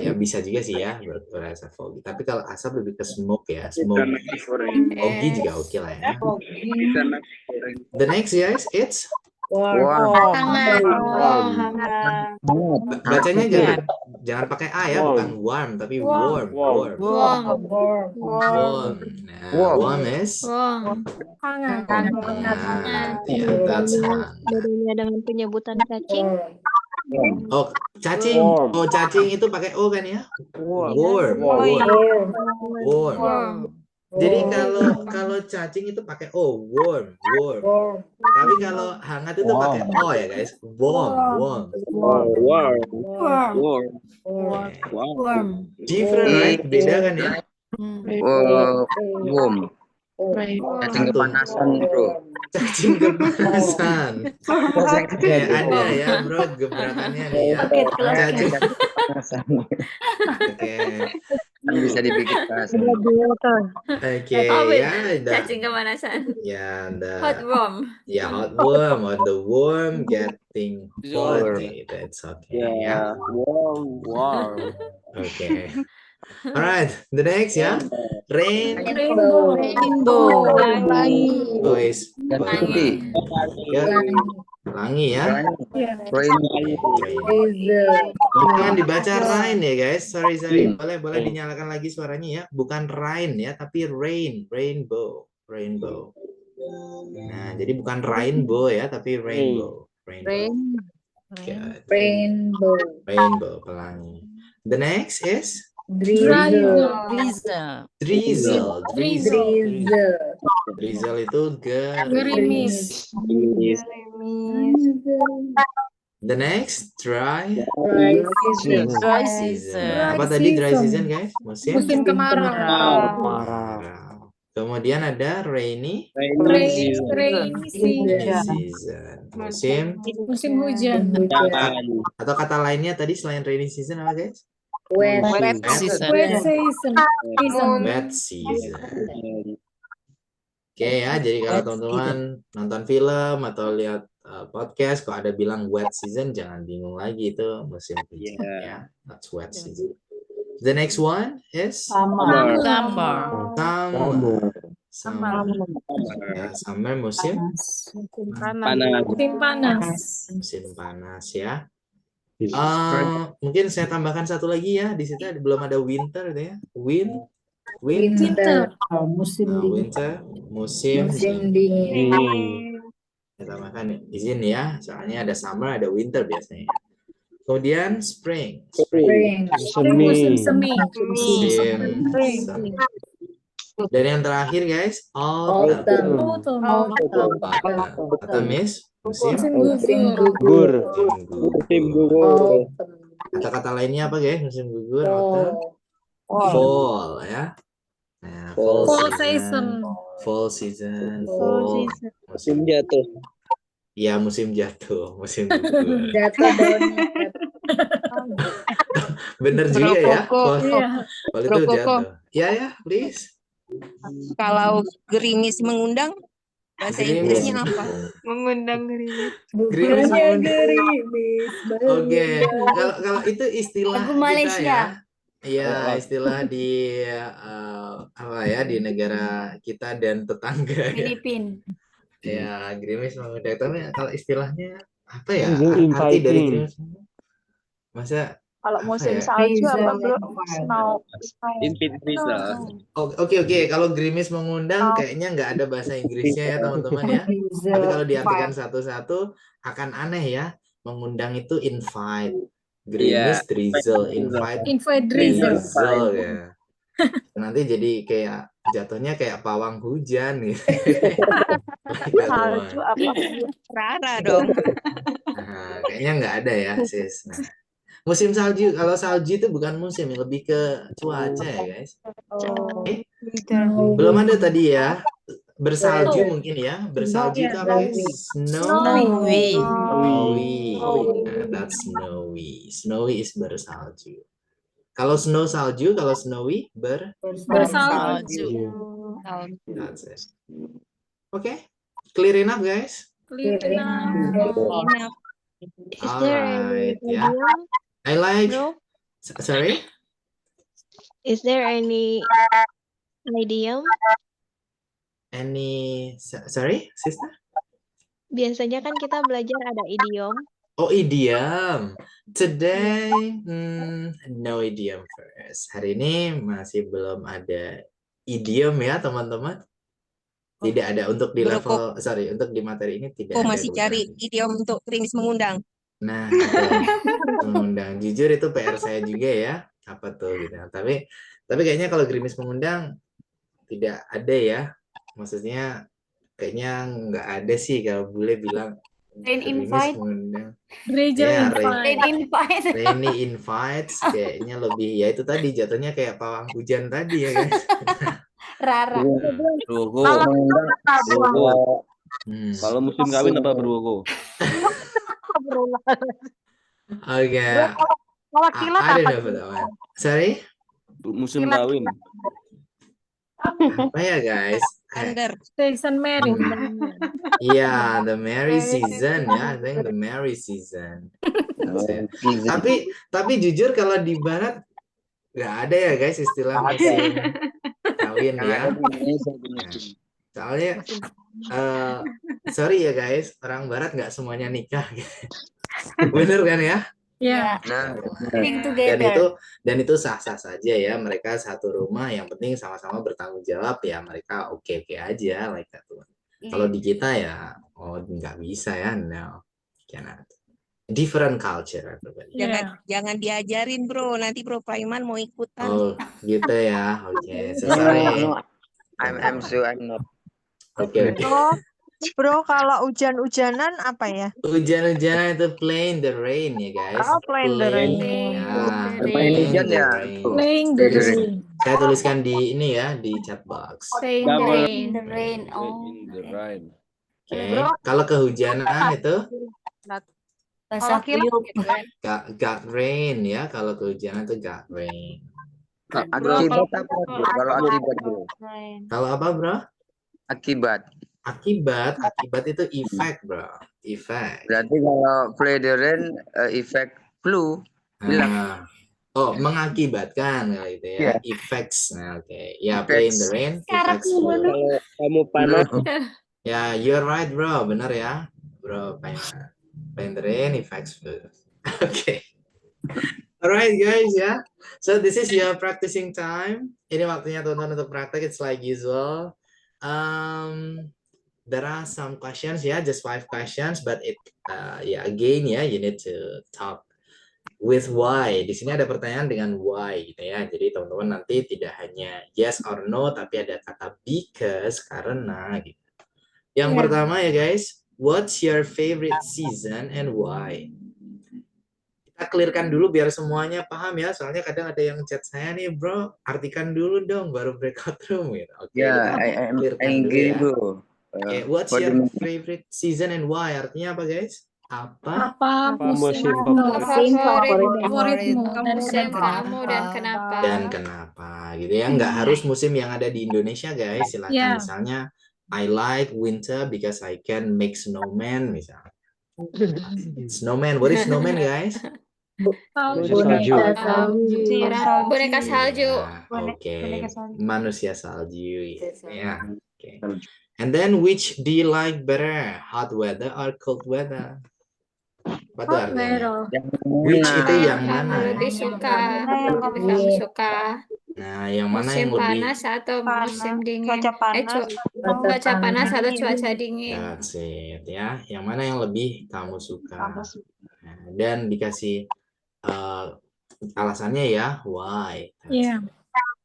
Speaker 1: ya bisa juga sih ya berasap foggy. Tapi kalau asap lebih ke smoke ya. Smoke. Foggy juga oke lah ya. The next guys, it's bacanya jangan pakai a ya, bukan warm tapi warm. Nah, warm is
Speaker 6: Hangat.
Speaker 1: Ya, that's hangat.
Speaker 4: Bedanya dengan penyebutan cacing.
Speaker 1: Oh, cacing. Oh, cacing itu pakai o kan ya? Warm. Jadi kalau cacing itu pakai o, warm. Tapi kalau hangat itu pakai o ya guys, warm. Different right? Beda kan ya?
Speaker 3: Warm. Cacing kepanasan bro.
Speaker 1: Cacing kepanasan. Ada ya bro gebrakannya nih ya. Cacing
Speaker 3: kepanasan. Oke. Bisa dibikin panas.
Speaker 1: Oke ya.
Speaker 6: Cacing kemanasan.
Speaker 1: Ya,
Speaker 6: Hot warm.
Speaker 1: Ya, hot warm or the warm getting hot. That's okay. Ya.
Speaker 3: Warm.
Speaker 1: Okay. Alright, the next ya.
Speaker 6: Rainbow.
Speaker 1: Oh, is Langi ya. Jangan dibaca rain ya guys. Sorry. Boleh dinyalakan lagi suaranya ya. Bukan rain ya, tapi rainbow. Nah, jadi bukan rainbow ya, tapi rainbow. Rainbow. Good.
Speaker 7: Rainbow.
Speaker 1: Rainbow, pelangi. The next is
Speaker 7: Drizzle.
Speaker 6: Drizzle.
Speaker 1: drizzle. Drizzle.
Speaker 7: Drizzle.
Speaker 1: Drizzle itu
Speaker 6: Gerimis.
Speaker 1: The next dry
Speaker 7: Dry season.
Speaker 6: Dry
Speaker 1: season.
Speaker 6: season.
Speaker 1: Apa tadi dry season, guys? Musim
Speaker 7: Musim kemarau.
Speaker 1: kemarau. Kemudian ada rainy
Speaker 7: Rainy
Speaker 1: season.
Speaker 7: season.
Speaker 1: Musim
Speaker 6: Musim hujan.
Speaker 1: atau kata lainnya tadi selain rainy season apa, guys?
Speaker 7: Wet
Speaker 6: Wet
Speaker 7: season.
Speaker 6: season.
Speaker 1: Wet season. Oke ya, jadi kalau teman-teman nonton film atau lihat podcast, kalau ada bilang wet season, jangan bingung lagi, itu musim hujan ya. That's wet season. The next one is
Speaker 6: Summer.
Speaker 1: summer, musim
Speaker 8: Panas.
Speaker 6: Musim panas.
Speaker 1: musim panas ya. Mungkin saya tambahkan satu lagi ya, di situ belum ada winter ya. Winter,
Speaker 7: Winter.
Speaker 1: winter, musim
Speaker 7: Musim dingin.
Speaker 1: Saya tambahkan izin ya, soalnya ada summer, ada winter biasanya. Kemudian spring,
Speaker 7: Spring.
Speaker 6: Musim semi.
Speaker 1: musim semi. Dan yang terakhir guys, autumn.
Speaker 7: Autumn.
Speaker 1: Autumn is musim
Speaker 7: Musim
Speaker 2: Gugur.
Speaker 1: gugur.
Speaker 7: Autumn.
Speaker 1: Kata-kata lainnya apa guys? Musim gugur, autumn, fall ya. Nah, fall season. Fall season.
Speaker 8: Musim jatuh.
Speaker 1: Ya, musim jatuh, musim gugur.
Speaker 7: Jatuh daunnya.
Speaker 1: Bener juga ya. Fall,
Speaker 6: Iya.
Speaker 1: fall itu jatuh. Ya, please.
Speaker 9: Kalau gerimis mengundang, bahasa
Speaker 1: Gerimis.
Speaker 9: Inggrisnya apa?
Speaker 6: Mengundang gerimis.
Speaker 1: Gerimis
Speaker 7: Bukannya
Speaker 1: mengundang.
Speaker 7: gerimis.
Speaker 1: Oke, kalau itu istilah
Speaker 6: Lagu
Speaker 1: kita
Speaker 6: Malaysia.
Speaker 1: ya. Iya, istilah di apa ya, di negara kita dan tetangga ya.
Speaker 6: Filipin.
Speaker 1: Ya, gerimis mengundang. Tapi kalau istilahnya apa ya?
Speaker 2: Inviting.
Speaker 1: Arti dari gerimis? Masa
Speaker 4: Kalau
Speaker 1: apa
Speaker 4: musim
Speaker 1: ya?
Speaker 4: salju apa belum? Snow.
Speaker 1: Oke. Kalau gerimis mengundang kayaknya nggak ada bahasa Inggrisnya ya teman-teman ya. Tapi kalau diartikan satu-satu akan aneh ya. Mengundang itu invite. Gerimis drizzle, invite
Speaker 6: Drizzle.
Speaker 1: drizzle ya. Nanti jadi kayak jatuhnya kayak pawang hujan gitu.
Speaker 4: Salju apa?
Speaker 9: Rara dong.
Speaker 1: Nah, kayaknya nggak ada ya sis. Nah, musim salju, kalau salju itu bukan musim, lebih ke cuaca ya guys. Belum ada tadi ya. Bersalju mungkin ya. Bersalju itu apa guys?
Speaker 6: Snowy.
Speaker 1: Snowy. Nah, that's snowy. Snowy is bersalju. Kalau snow salju, kalau snowy
Speaker 6: Bersalju.
Speaker 1: That's it. Okay. Clear enough guys?
Speaker 4: Is there any
Speaker 1: Alright, ya. I like.
Speaker 4: bro?
Speaker 1: Sorry?
Speaker 4: Is there any idiom?
Speaker 1: Sorry, sister?
Speaker 4: Biasanya kan kita belajar ada idiom.
Speaker 1: Oh, idiom. Today, no idiom first. Hari ini masih belum ada idiom ya, teman-teman. Tidak ada untuk di level, untuk di materi ini tidak ada.
Speaker 9: Masih cari idiom untuk gerimis mengundang.
Speaker 1: Nah, mengundang. Jujur itu PR saya juga ya. Apa tuh gitu. Tapi kayaknya kalau gerimis mengundang tidak ada ya. Maksudnya kayaknya nggak ada sih kalau bule bilang
Speaker 6: Rain
Speaker 1: gerimis
Speaker 6: invite.
Speaker 1: mengundang.
Speaker 6: Rain
Speaker 1: Rain
Speaker 6: invite.
Speaker 1: Rainy invites kayaknya lebih ya itu tadi jatuhnya kayak pawang hujan tadi ya guys.
Speaker 6: Rara.
Speaker 8: Kalau musim kawin apa berwogo?
Speaker 1: Oke.
Speaker 4: Kalau kilat
Speaker 1: Ada
Speaker 4: apa?
Speaker 1: dapat apa? Sorry?
Speaker 8: Musim kawin.
Speaker 1: Apa ya guys?
Speaker 6: Season Mary.
Speaker 1: Iya, the merry season ya. I think the merry season. That's it. Tapi jujur kalau di barat nggak ada ya guys istilah musim kawin ya. Soalnya sorry ya guys, orang barat nggak semuanya nikah. Bener kan ya?
Speaker 6: Ya.
Speaker 1: Dan itu sah-sah saja ya, mereka satu rumah yang penting sama-sama bertanggung jawab ya, mereka oke aja like that one. Kalau di kita ya, oh nggak bisa ya, no, cannot. Different culture, everybody.
Speaker 9: Jangan diajarin bro, nanti Bro Paiman mau ikutan.
Speaker 1: Oh, gitu ya. Oke, so
Speaker 3: No,
Speaker 1: sorry.
Speaker 3: I'm sure I'm not.
Speaker 1: Oke.
Speaker 10: Bro, kalau hujan-hujanan apa ya?
Speaker 1: Hujan-hujanan itu playing the rain ya guys.
Speaker 10: Oh, playing the rain.
Speaker 1: Ya,
Speaker 3: Playing hujan ya.
Speaker 6: Playing the rain.
Speaker 1: Saya tuliskan di ini ya, di chat box.
Speaker 6: Playing the rain. The rain.
Speaker 8: In the rain.
Speaker 1: Oke, kalau kehujanan itu
Speaker 6: Basah kuyup.
Speaker 1: got rain ya. Kalau kehujanan itu got rain.
Speaker 3: Akibat apa bro? Kalau akibat bro?
Speaker 1: Kalau apa bro?
Speaker 3: Akibat.
Speaker 1: Akibat itu effect bro. Effect.
Speaker 3: Berarti kalau play the rain, efek flu.
Speaker 1: Nah, oh, mengakibatkan kalau itu ya.
Speaker 3: Yeah.
Speaker 1: Effects. Nah, oke. Ya, play in the rain. Effects.
Speaker 2: Kalau kamu panas,
Speaker 1: Ya, you're right bro. Benar ya. Bro, play in the rain, effects flu. Oke. Alright guys ya. So this is your practicing time. Ini waktunya teman-teman untuk praktek. It's like usual. There are some questions ya, just 5 questions, but again ya, you need to talk with why. Di sini ada pertanyaan dengan why gitu ya. Jadi teman-teman nanti tidak hanya yes or no, tapi ada kata because, karena gitu. Yang pertama ya guys, what's your favorite season and why? Kita clearkan dulu biar semuanya paham ya. Soalnya kadang ada yang chat saya nih bro, artikan dulu dong baru breakout room gitu. Oke,
Speaker 3: Ya, I agree
Speaker 1: ya.
Speaker 3: bro.
Speaker 1: Okay, what's your favorite season and why? Artinya apa guys? Apa
Speaker 6: musim favoritmu dan kamu dan kenapa?
Speaker 1: Dan kenapa gitu ya. Nggak harus musim yang ada di Indonesia guys. Silakan misalnya I like winter because I can make snowman misalnya. Snowman, what is snowman guys?
Speaker 6: Boneka salju.
Speaker 1: Oke, manusia salju ya. Oke. And then which do you like better? Hot weather or cold weather? Apa tuh artinya? Which itu yang mana?
Speaker 6: Lebih kamu suka.
Speaker 1: Nah, yang mana
Speaker 6: musim
Speaker 1: yang lebih
Speaker 6: panas atau musim dingin? Cuaca panas atau cuaca dingin?
Speaker 1: That's it ya. Yang mana yang lebih kamu suka? Nah, dan dikasih alasannya ya, why?
Speaker 6: Yeah.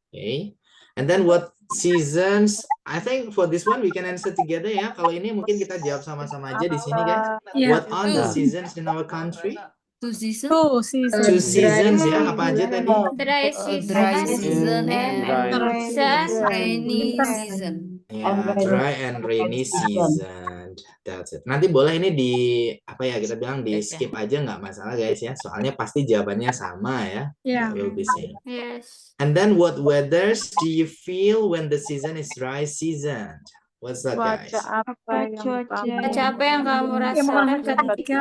Speaker 1: Okay. And then what seasons? I think for this one we can answer together ya. Kalau ini mungkin kita jawab sama-sama aja di sini guys. What are the seasons in our country?
Speaker 6: Two seasons.
Speaker 1: Two seasons ya. Apa aja tadi?
Speaker 6: Dry season and rainy season.
Speaker 1: Ya, dry and rainy season. That's it. Nanti boleh ini di apa ya kita bilang di skip aja nggak masalah guys ya. Soalnya pasti jawabannya sama ya.
Speaker 6: Yeah.
Speaker 1: Will be same.
Speaker 6: Yes.
Speaker 1: And then what weathers do you feel when the season is dry season? What's that guys?
Speaker 6: Cuaca apa yang kamu rasakan ketika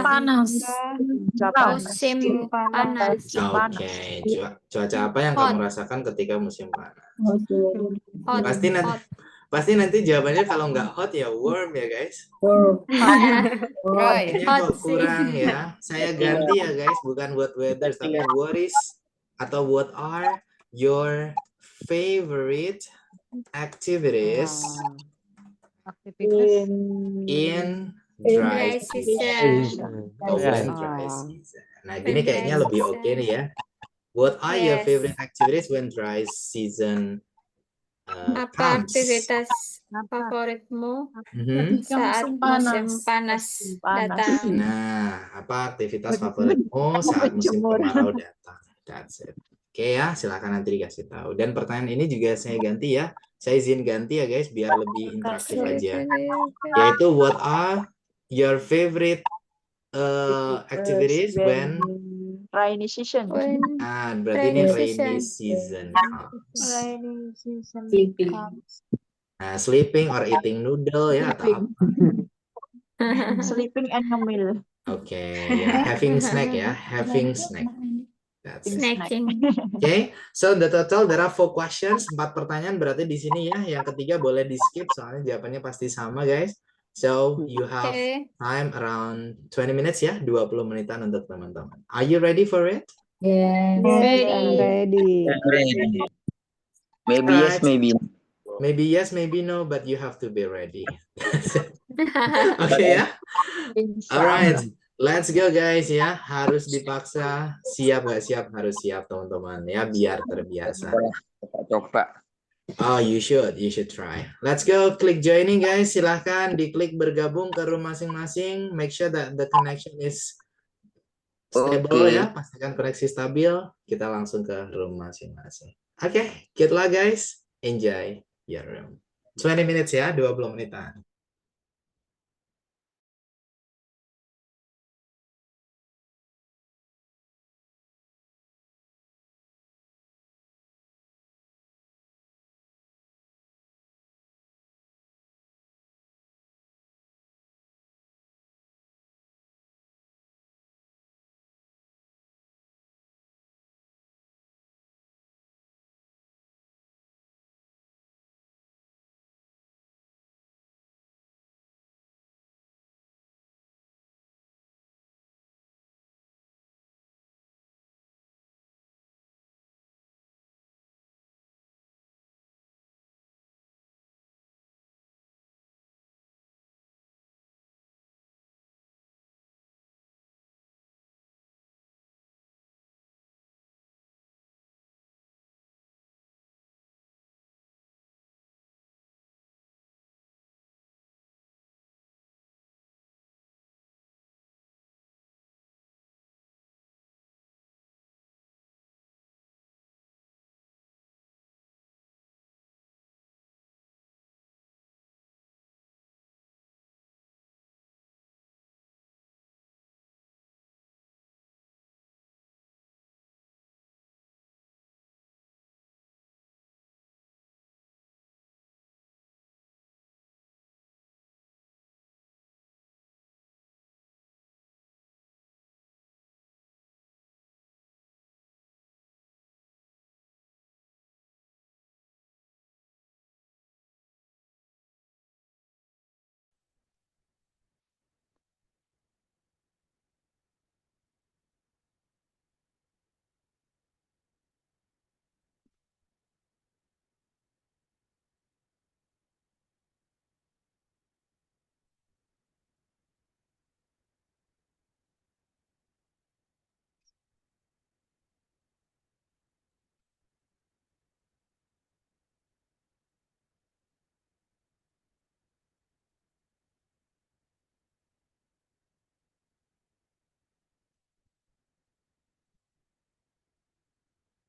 Speaker 6: panas? Musim panas.
Speaker 1: Oke, cuaca apa yang kamu rasakan ketika musim panas? Pasti nanti jawabannya kalau nggak hot ya warm ya guys. Ini kok kurang ya. Saya ganti ya guys, bukan what weather tapi what is atau what are your favorite activities in dry season. Nah, gini kayaknya lebih oke nih ya. What are your favorite activities when dry season
Speaker 6: apa aktivitas favoritmu saat musim panas datang?
Speaker 1: Nah, apa aktivitas favoritmu saat musim kemarau datang? That's it. Oke ya, silakan nanti dikasih tahu. Dan pertanyaan ini juga saya ganti ya. Saya izin ganti ya guys, biar lebih interaktif aja. Yaitu what are your favorite activities when
Speaker 10: rainy season.
Speaker 1: Berarti ini rainy season.
Speaker 7: Sleeping.
Speaker 1: Nah, sleeping or eating noodle ya atau apa?
Speaker 10: Sleeping and ngemil.
Speaker 1: Oke, ya having snack ya, having snack. That's
Speaker 6: snacking.
Speaker 1: Okay, so the total there are 4 questions, 4 pertanyaan berarti di sini ya. Yang ketiga boleh di skip soalnya jawabannya pasti sama guys. So you have time around 20 minutes ya, 20 menitan untuk teman-teman. Are you ready for it?
Speaker 7: Yeah.
Speaker 10: Ready.
Speaker 3: Maybe yes, maybe.
Speaker 1: Maybe yes, maybe no, but you have to be ready. Okay ya. Alright, let's go guys ya. Harus dipaksa. Siap nggak siap? Harus siap teman-teman ya, biar terbiasa.
Speaker 3: Coba.
Speaker 1: Oh, you should try. Let's go, klik joining guys. Silahkan diklik bergabung ke room masing-masing. Make sure that the connection is stable ya. Pastikan koneksi stabil. Kita langsung ke room masing-masing. Oke, good luck guys. Enjoy your room. 20 minutes ya, 20 menitan.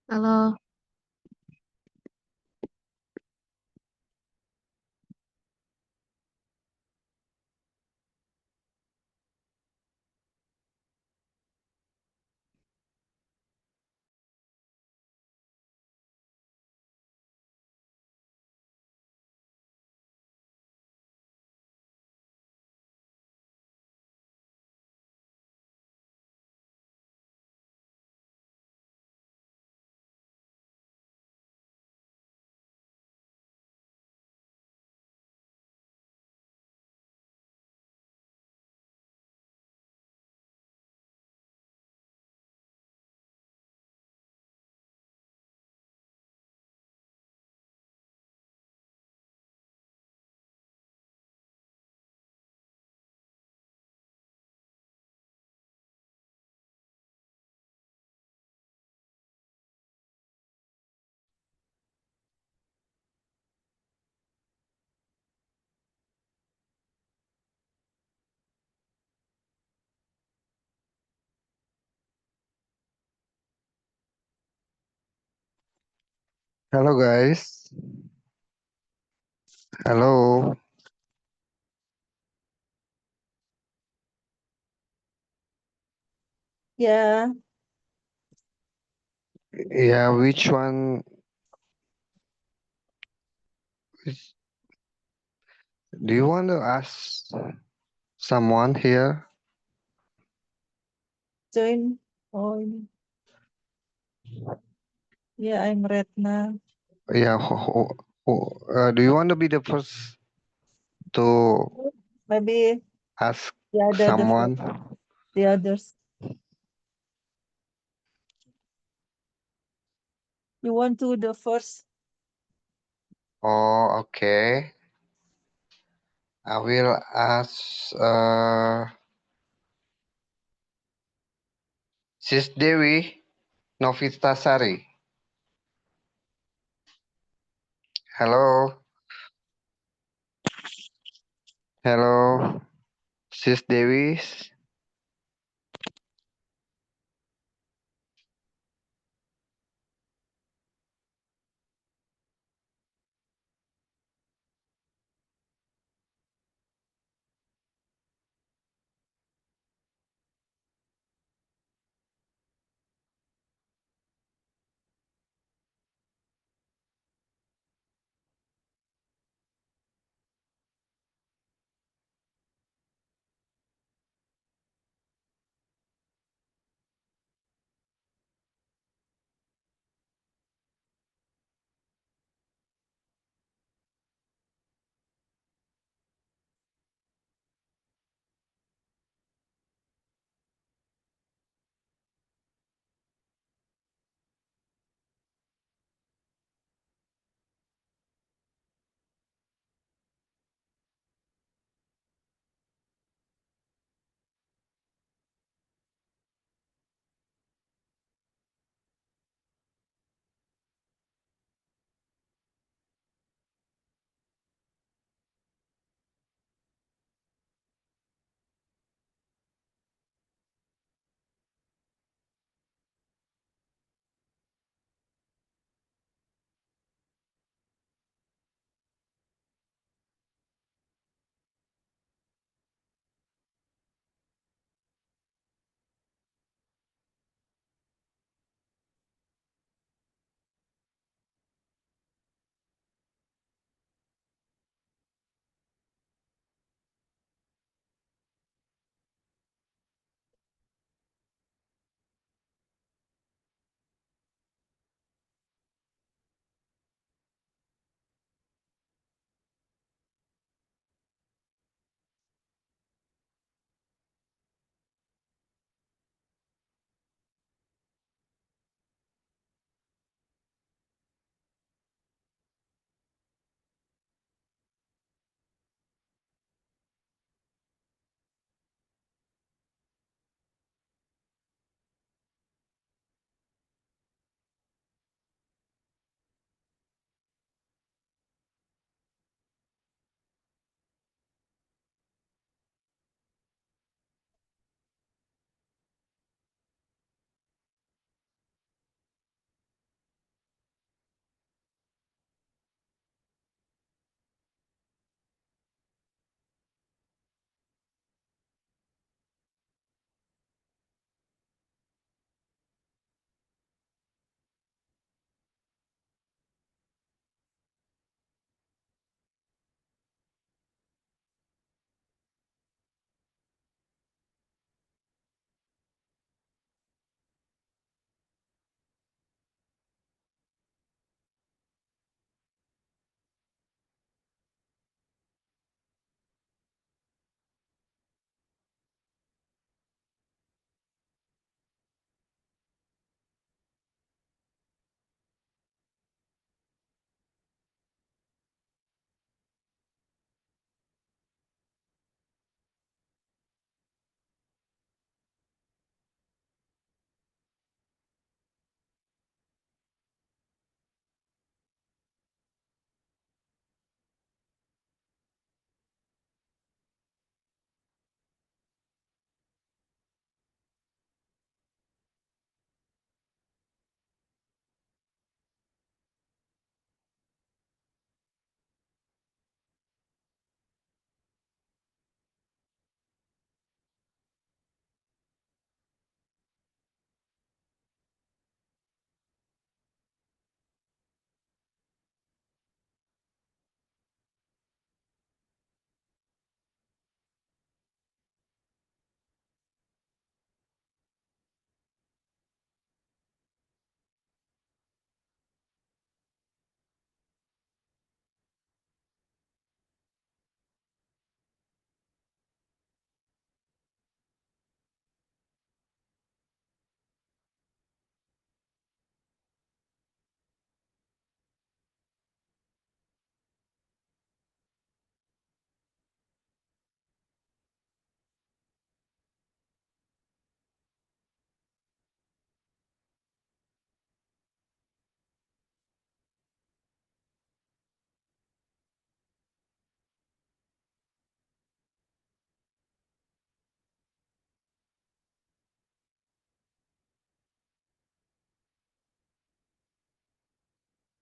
Speaker 4: Halo.
Speaker 11: Hello guys. Hello.
Speaker 10: Yeah.
Speaker 11: Yeah, which one? Do you want to ask someone here?
Speaker 10: Join. Oh, ini. Yeah, I'm Retna.
Speaker 11: Yeah. Do you want to be the first to
Speaker 10: Maybe
Speaker 11: ask
Speaker 10: the
Speaker 11: someone?
Speaker 10: the others. You want to the first?
Speaker 11: Oh, okay. I will ask Sis Dewi Novitasari. Hello. Hello, Sis Dewi.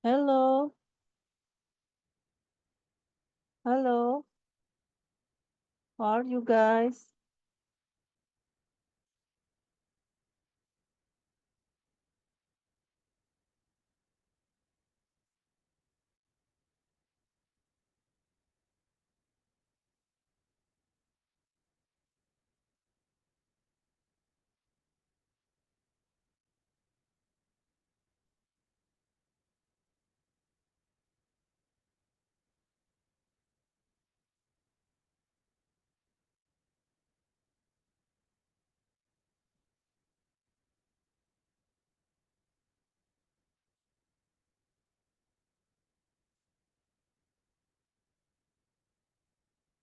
Speaker 7: Hello. Hello. How are you guys?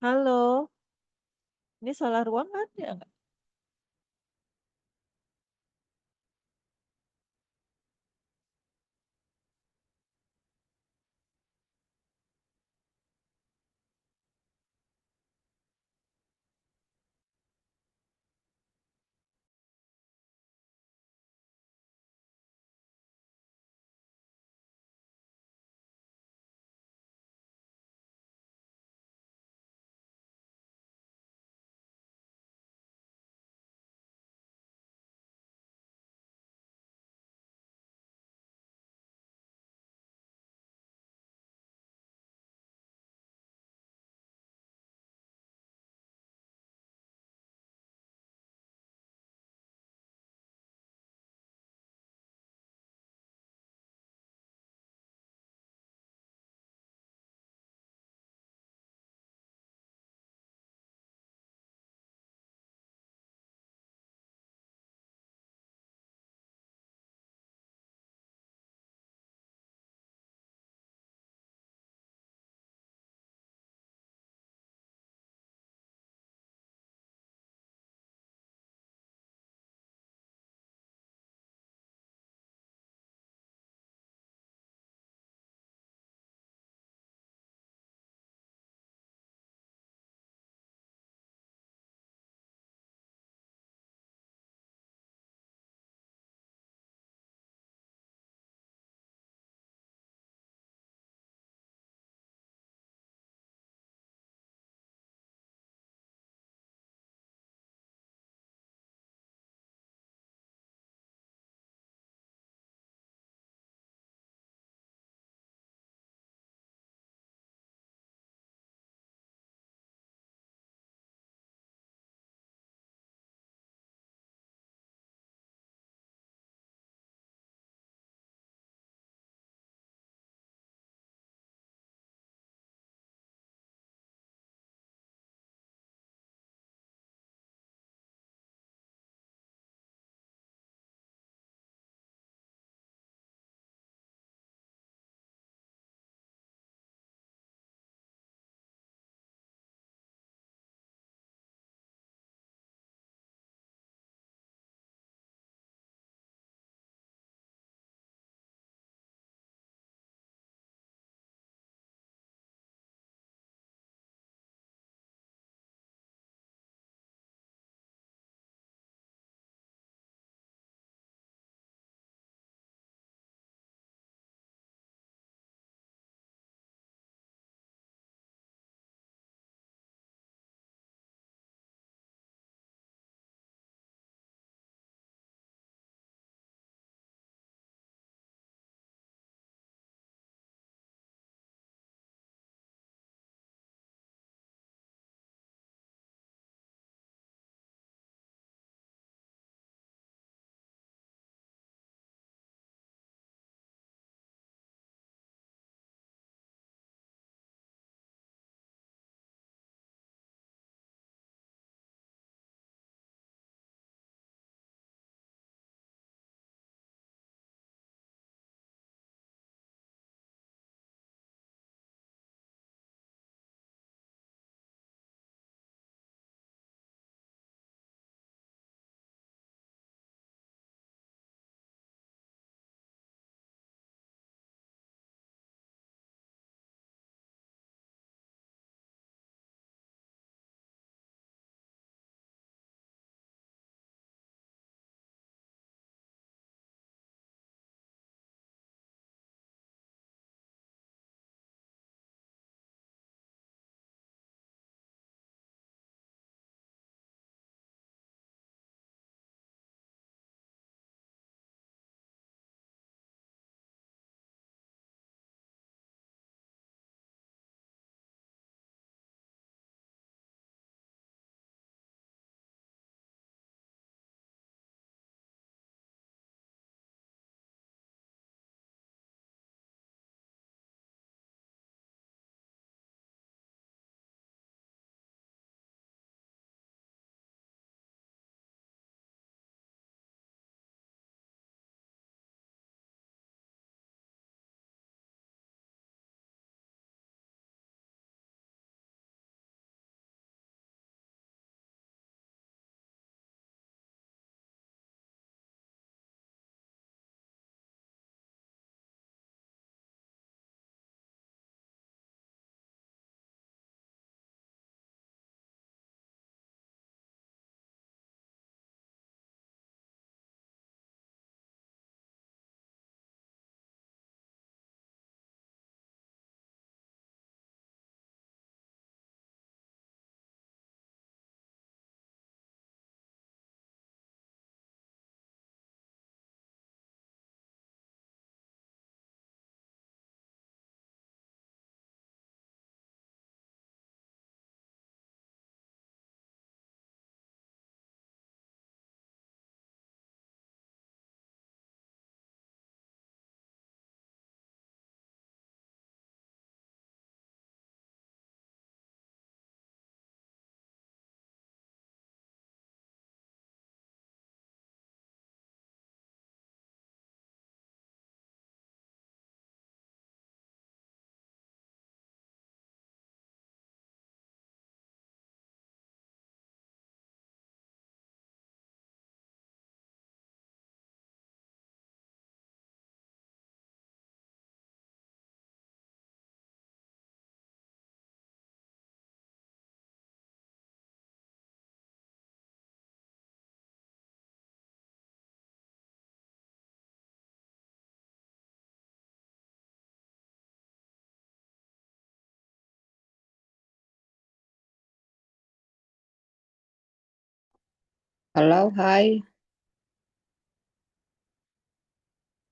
Speaker 7: Halo. Ini salah ruang ada nggak?
Speaker 3: Halo, hai.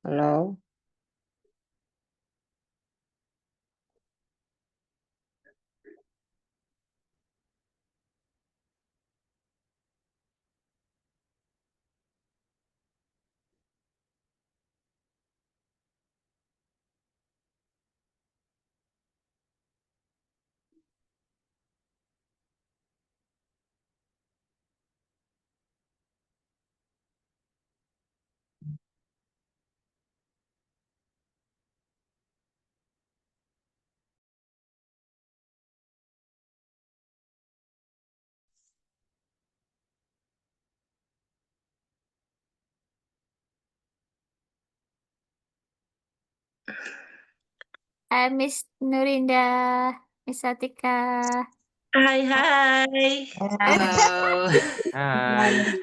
Speaker 3: Halo.
Speaker 6: Hai Miss Nurinda, Miss Atika.
Speaker 9: Hai.
Speaker 1: Hello.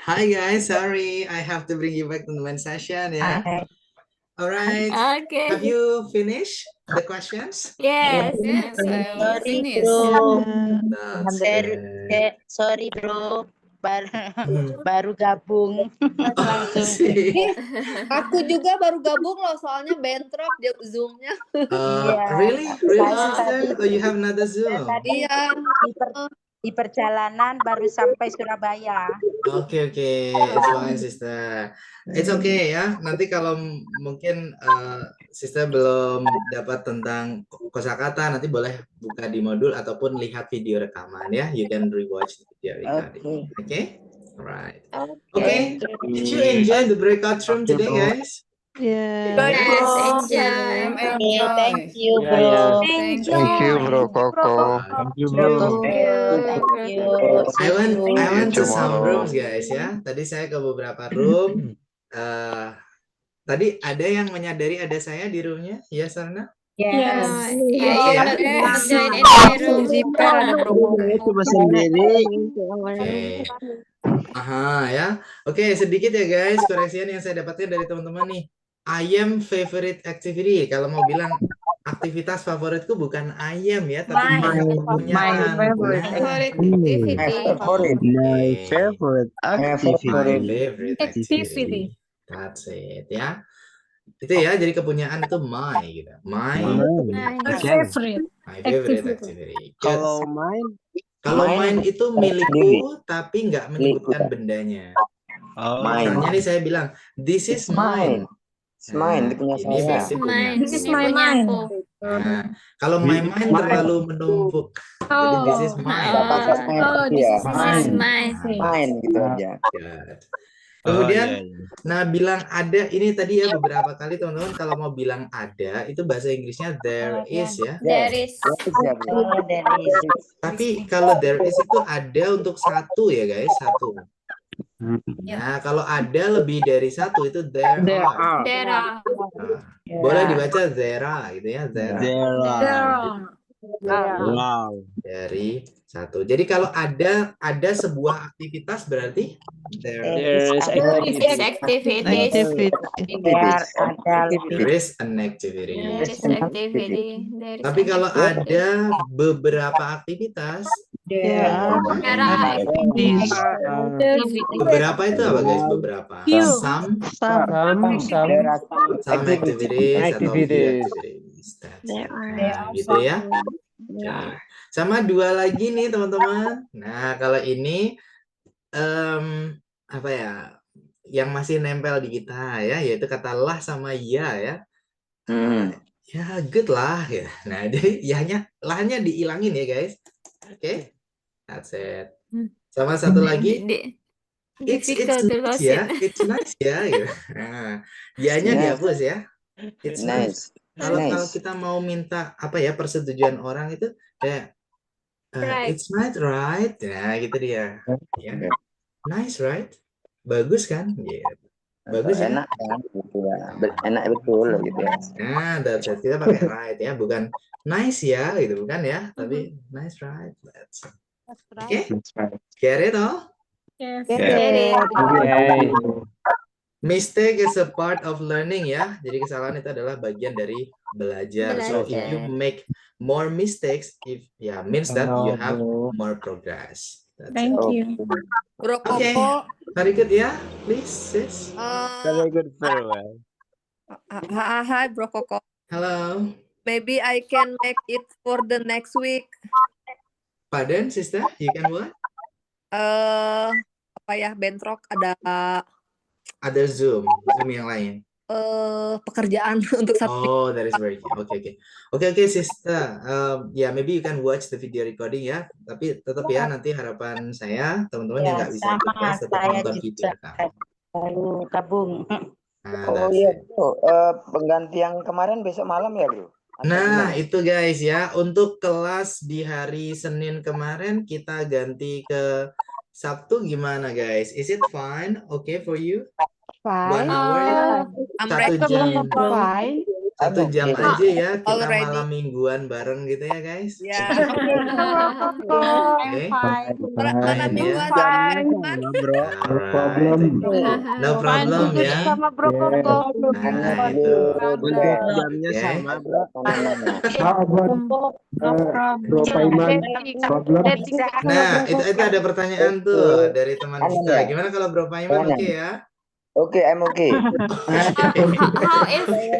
Speaker 1: Hi guys, sorry I have to bring you back to the main session ya. Alright.
Speaker 6: Okay.
Speaker 1: Have you finished the questions?
Speaker 6: Yes.
Speaker 9: Sorry
Speaker 6: Finish.
Speaker 9: bro.
Speaker 1: That's good.
Speaker 9: Sorry bro. Baru gabung langsung.
Speaker 12: Aku juga baru gabung loh, soalnya bentrok Zoom-nya.
Speaker 1: Really? Really,
Speaker 9: Saya
Speaker 1: sister?
Speaker 9: tadi-
Speaker 1: Oh, you have another Zoom?
Speaker 12: Iya.
Speaker 9: Di perjalanan baru sampai Surabaya.
Speaker 1: Oke, it's fine, sister. It's okay ya. Nanti kalau mungkin sister belum dapat tentang kosakata, nanti boleh buka di modul ataupun lihat video rekaman ya. You can rewatch the video recording. Okay? Alright. Okay. Did you enjoy the breakout room today, guys?
Speaker 7: Yeah.
Speaker 6: Yes, enjoy.
Speaker 9: Thank you bro.
Speaker 11: Thank you, Bro Koko.
Speaker 8: Thank you,
Speaker 6: Thank
Speaker 8: bro.
Speaker 6: you.
Speaker 1: I went to some
Speaker 11: tomorrow.
Speaker 1: rooms, guys ya. Tadi saya ke beberapa room. Tadi ada yang menyadari ada saya di roomnya, ya Sarna?
Speaker 6: Ya,
Speaker 1: Oke ya.
Speaker 6: ikut join any room.
Speaker 12: Zipper ada
Speaker 8: Coba sendiri.
Speaker 1: Oke. Aha ya. Oke, sedikit ya guys koreksian yang saya dapatkan dari teman-teman nih. Ayam favorite activity. Kalau mau bilang aktivitas favoritku bukan ayam ya, tapi kepunyaan.
Speaker 6: Favorite activity.
Speaker 8: My favorite
Speaker 1: My
Speaker 8: activity.
Speaker 1: favorite activity. That's it ya. Itu ya, jadi kepunyaan itu my gitu. My
Speaker 6: Favorite.
Speaker 1: my favorite activity.
Speaker 8: Kalau main,
Speaker 1: Kalau main itu milikku tapi nggak menyebutkan bendanya. Misalnya nih saya bilang, this is mine.
Speaker 3: Mine, itu punya
Speaker 1: Ini
Speaker 3: saya.
Speaker 1: berarti punya.
Speaker 6: This is my mind.
Speaker 1: Nah, kalau my mind terlalu menumpuk. Jadi this is mine.
Speaker 6: This is mine.
Speaker 3: Mine gitu aja.
Speaker 1: Good. Kemudian, nah bilang ada, ini tadi ya beberapa kali teman-teman kalau mau bilang ada, itu bahasa Inggrisnya there is ya.
Speaker 6: There is.
Speaker 1: Tapi kalau there is itu ada untuk satu ya guys, satu. Nah kalau ada lebih dari satu itu there are.
Speaker 6: There are.
Speaker 1: Nah, boleh dibaca there are gitu ya, there are.
Speaker 8: wow.
Speaker 1: Dari satu. Jadi kalau ada sebuah aktivitas berarti there
Speaker 6: It's activities.
Speaker 1: there is an activity.
Speaker 6: There is activity. There is
Speaker 1: Tapi kalau ada beberapa aktivitas,
Speaker 6: there are
Speaker 1: beberapa itu apa guys? Beberapa. Some activities atau few activities. That's it. Nah, gitu ya. Oke. Sama dua lagi nih teman-teman. Nah kalau ini apa ya? Yang masih nempel di kita ya, yaitu kata lah sama ya. Ya good lah ya. Nah jadi lahnya dihilangin ya guys. Oke. That's it. Sama satu lagi. It's nice ya. It's nice ya. Gitu. Nah, ya-nya dihapus ya. It's nice. Kalau kita mau minta apa ya persetujuan orang itu kayak it's nice right. Nah gitu dia. Ya. Nice right. Bagus kan? Gitu. Bagus ya.
Speaker 3: Enak kan gitu ya. Enak betul gitu ya.
Speaker 1: Nah, that's it. Kita pakai right ya, bukan nice ya gitu bukan ya, tapi nice right. That's it. Oke. Get it all?
Speaker 6: Yes.
Speaker 1: Mistake is a part of learning ya. Jadi kesalahan itu adalah bagian dari belajar. So if you make more mistakes, means that you have more progress. That's
Speaker 6: Thank
Speaker 1: it.
Speaker 6: you.
Speaker 12: Bro
Speaker 1: Okay,
Speaker 12: Koko,
Speaker 1: very good ya. Please, sis.
Speaker 8: Very good, very well.
Speaker 12: Hi Bro Koko.
Speaker 1: Hello.
Speaker 12: Maybe I can make it for the next week.
Speaker 1: Pardon, sister? You can what?
Speaker 12: Apa ya, bentrok ada
Speaker 1: Ada Zoom yang lain.
Speaker 12: pekerjaan untuk Sabtu.
Speaker 1: Oh, that is very good. Okay, sister. Yeah, maybe you can watch the video recording ya. Tapi tetap ya, nanti harapan saya teman-teman yang nggak bisa ikut kelas tetap nonton video kami.
Speaker 13: Baru gabung.
Speaker 1: Nah,
Speaker 3: Oh
Speaker 1: that's
Speaker 3: iya
Speaker 1: it.
Speaker 3: bro, pengganti yang kemarin besok malam ya bro? Atau
Speaker 1: Nah,
Speaker 3: gimana?
Speaker 1: itu guys ya. Untuk kelas di hari Senin kemarin kita ganti ke Sabtu gimana guys? Is it fine? Okay for you? 1 hour?
Speaker 12: I'm
Speaker 1: 1
Speaker 12: ready,
Speaker 1: jam.
Speaker 12: bro.
Speaker 1: 1 jam aja ya. Kita
Speaker 12: Already.
Speaker 1: malam mingguan bareng gitu ya guys.
Speaker 12: Ya.
Speaker 1: Okay.
Speaker 12: Malam mingguan
Speaker 8: Jamnya sama bro.
Speaker 1: Alright. No problem ya.
Speaker 10: Sama Bro Koko.
Speaker 1: Nah, itu.
Speaker 8: Untuk jamnya
Speaker 1: Oke.
Speaker 8: sama bro.
Speaker 10: Bro Paiman.
Speaker 1: Nah, itu ada pertanyaan tuh dari teman kita. Gimana kalau Bro Paiman oke ya?
Speaker 3: Oke, I'm okay.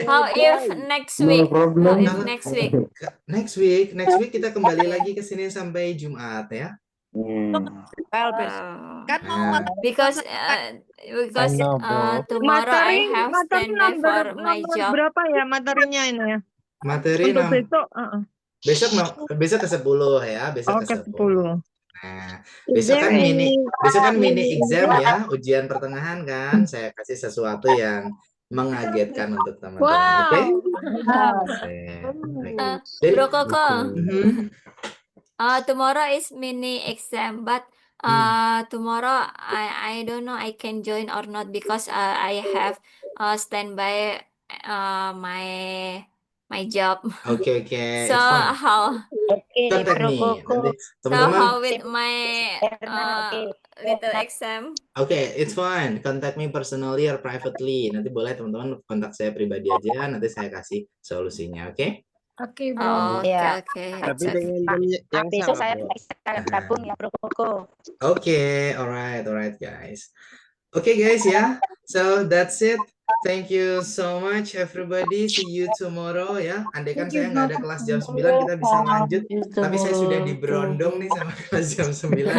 Speaker 6: How if next week? How if next week?
Speaker 1: Next week kita kembali lagi ke sini sampai Jumat ya.
Speaker 12: Well, kan mau
Speaker 6: Because tomorrow I have standby for my job.
Speaker 10: Berapa ya materinya ini ya?
Speaker 1: Materi
Speaker 10: Untuk besok,
Speaker 1: besok ke 10 ya, besok ke 10.
Speaker 10: 10.
Speaker 1: Nah, besok kan mini exam ya, ujian pertengahan kan. Saya kasih sesuatu yang mengagetkan untuk teman-teman. Oke?
Speaker 6: Bro Koko, tomorrow is mini exam, but tomorrow I don't know I can join or not because I have standby my job.
Speaker 1: Oke.
Speaker 6: So
Speaker 1: It's fine.
Speaker 6: how?
Speaker 1: Contact me. Nanti
Speaker 6: So
Speaker 1: teman-teman.
Speaker 6: how with my little exam?
Speaker 1: Oke, it's fine. Contact me personally or privately. Nanti boleh teman-teman kontak saya pribadi aja. Nanti saya kasih solusinya. Oke?
Speaker 6: Oke, bro. Oke.
Speaker 8: Tapi dengan jamnya yang
Speaker 13: Besok
Speaker 8: sama
Speaker 13: saya
Speaker 8: bro.
Speaker 13: bisa gabung ya Bro Koko.
Speaker 1: Oke, alright guys. Okay guys ya. So that's it. Thank you so much everybody. See you tomorrow ya. Andai kan saya nggak ada kelas jam 9 kita bisa lanjut. Tapi saya sudah diberondong nih sama kelas jam 9 ya.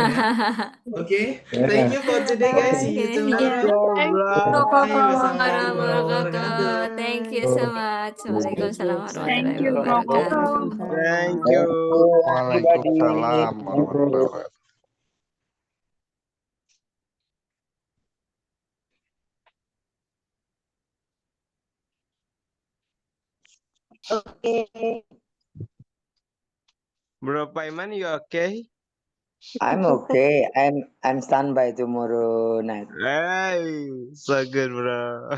Speaker 1: Oke. Thank you for today guys. See you tomorrow. Bye. Wassalamualaikum warahmatullahi wabarakatuh.
Speaker 6: Thank you so much. Waalaikumsalam warahmatullahi wabarakatuh.
Speaker 8: Thank you.
Speaker 11: Waalaikumsalam warahmatullahi wabarakatuh.
Speaker 13: Oke.
Speaker 8: Bro Paiman, you okay?
Speaker 3: I'm okay. I'm standby tomorrow night.
Speaker 8: Hey, so good bro.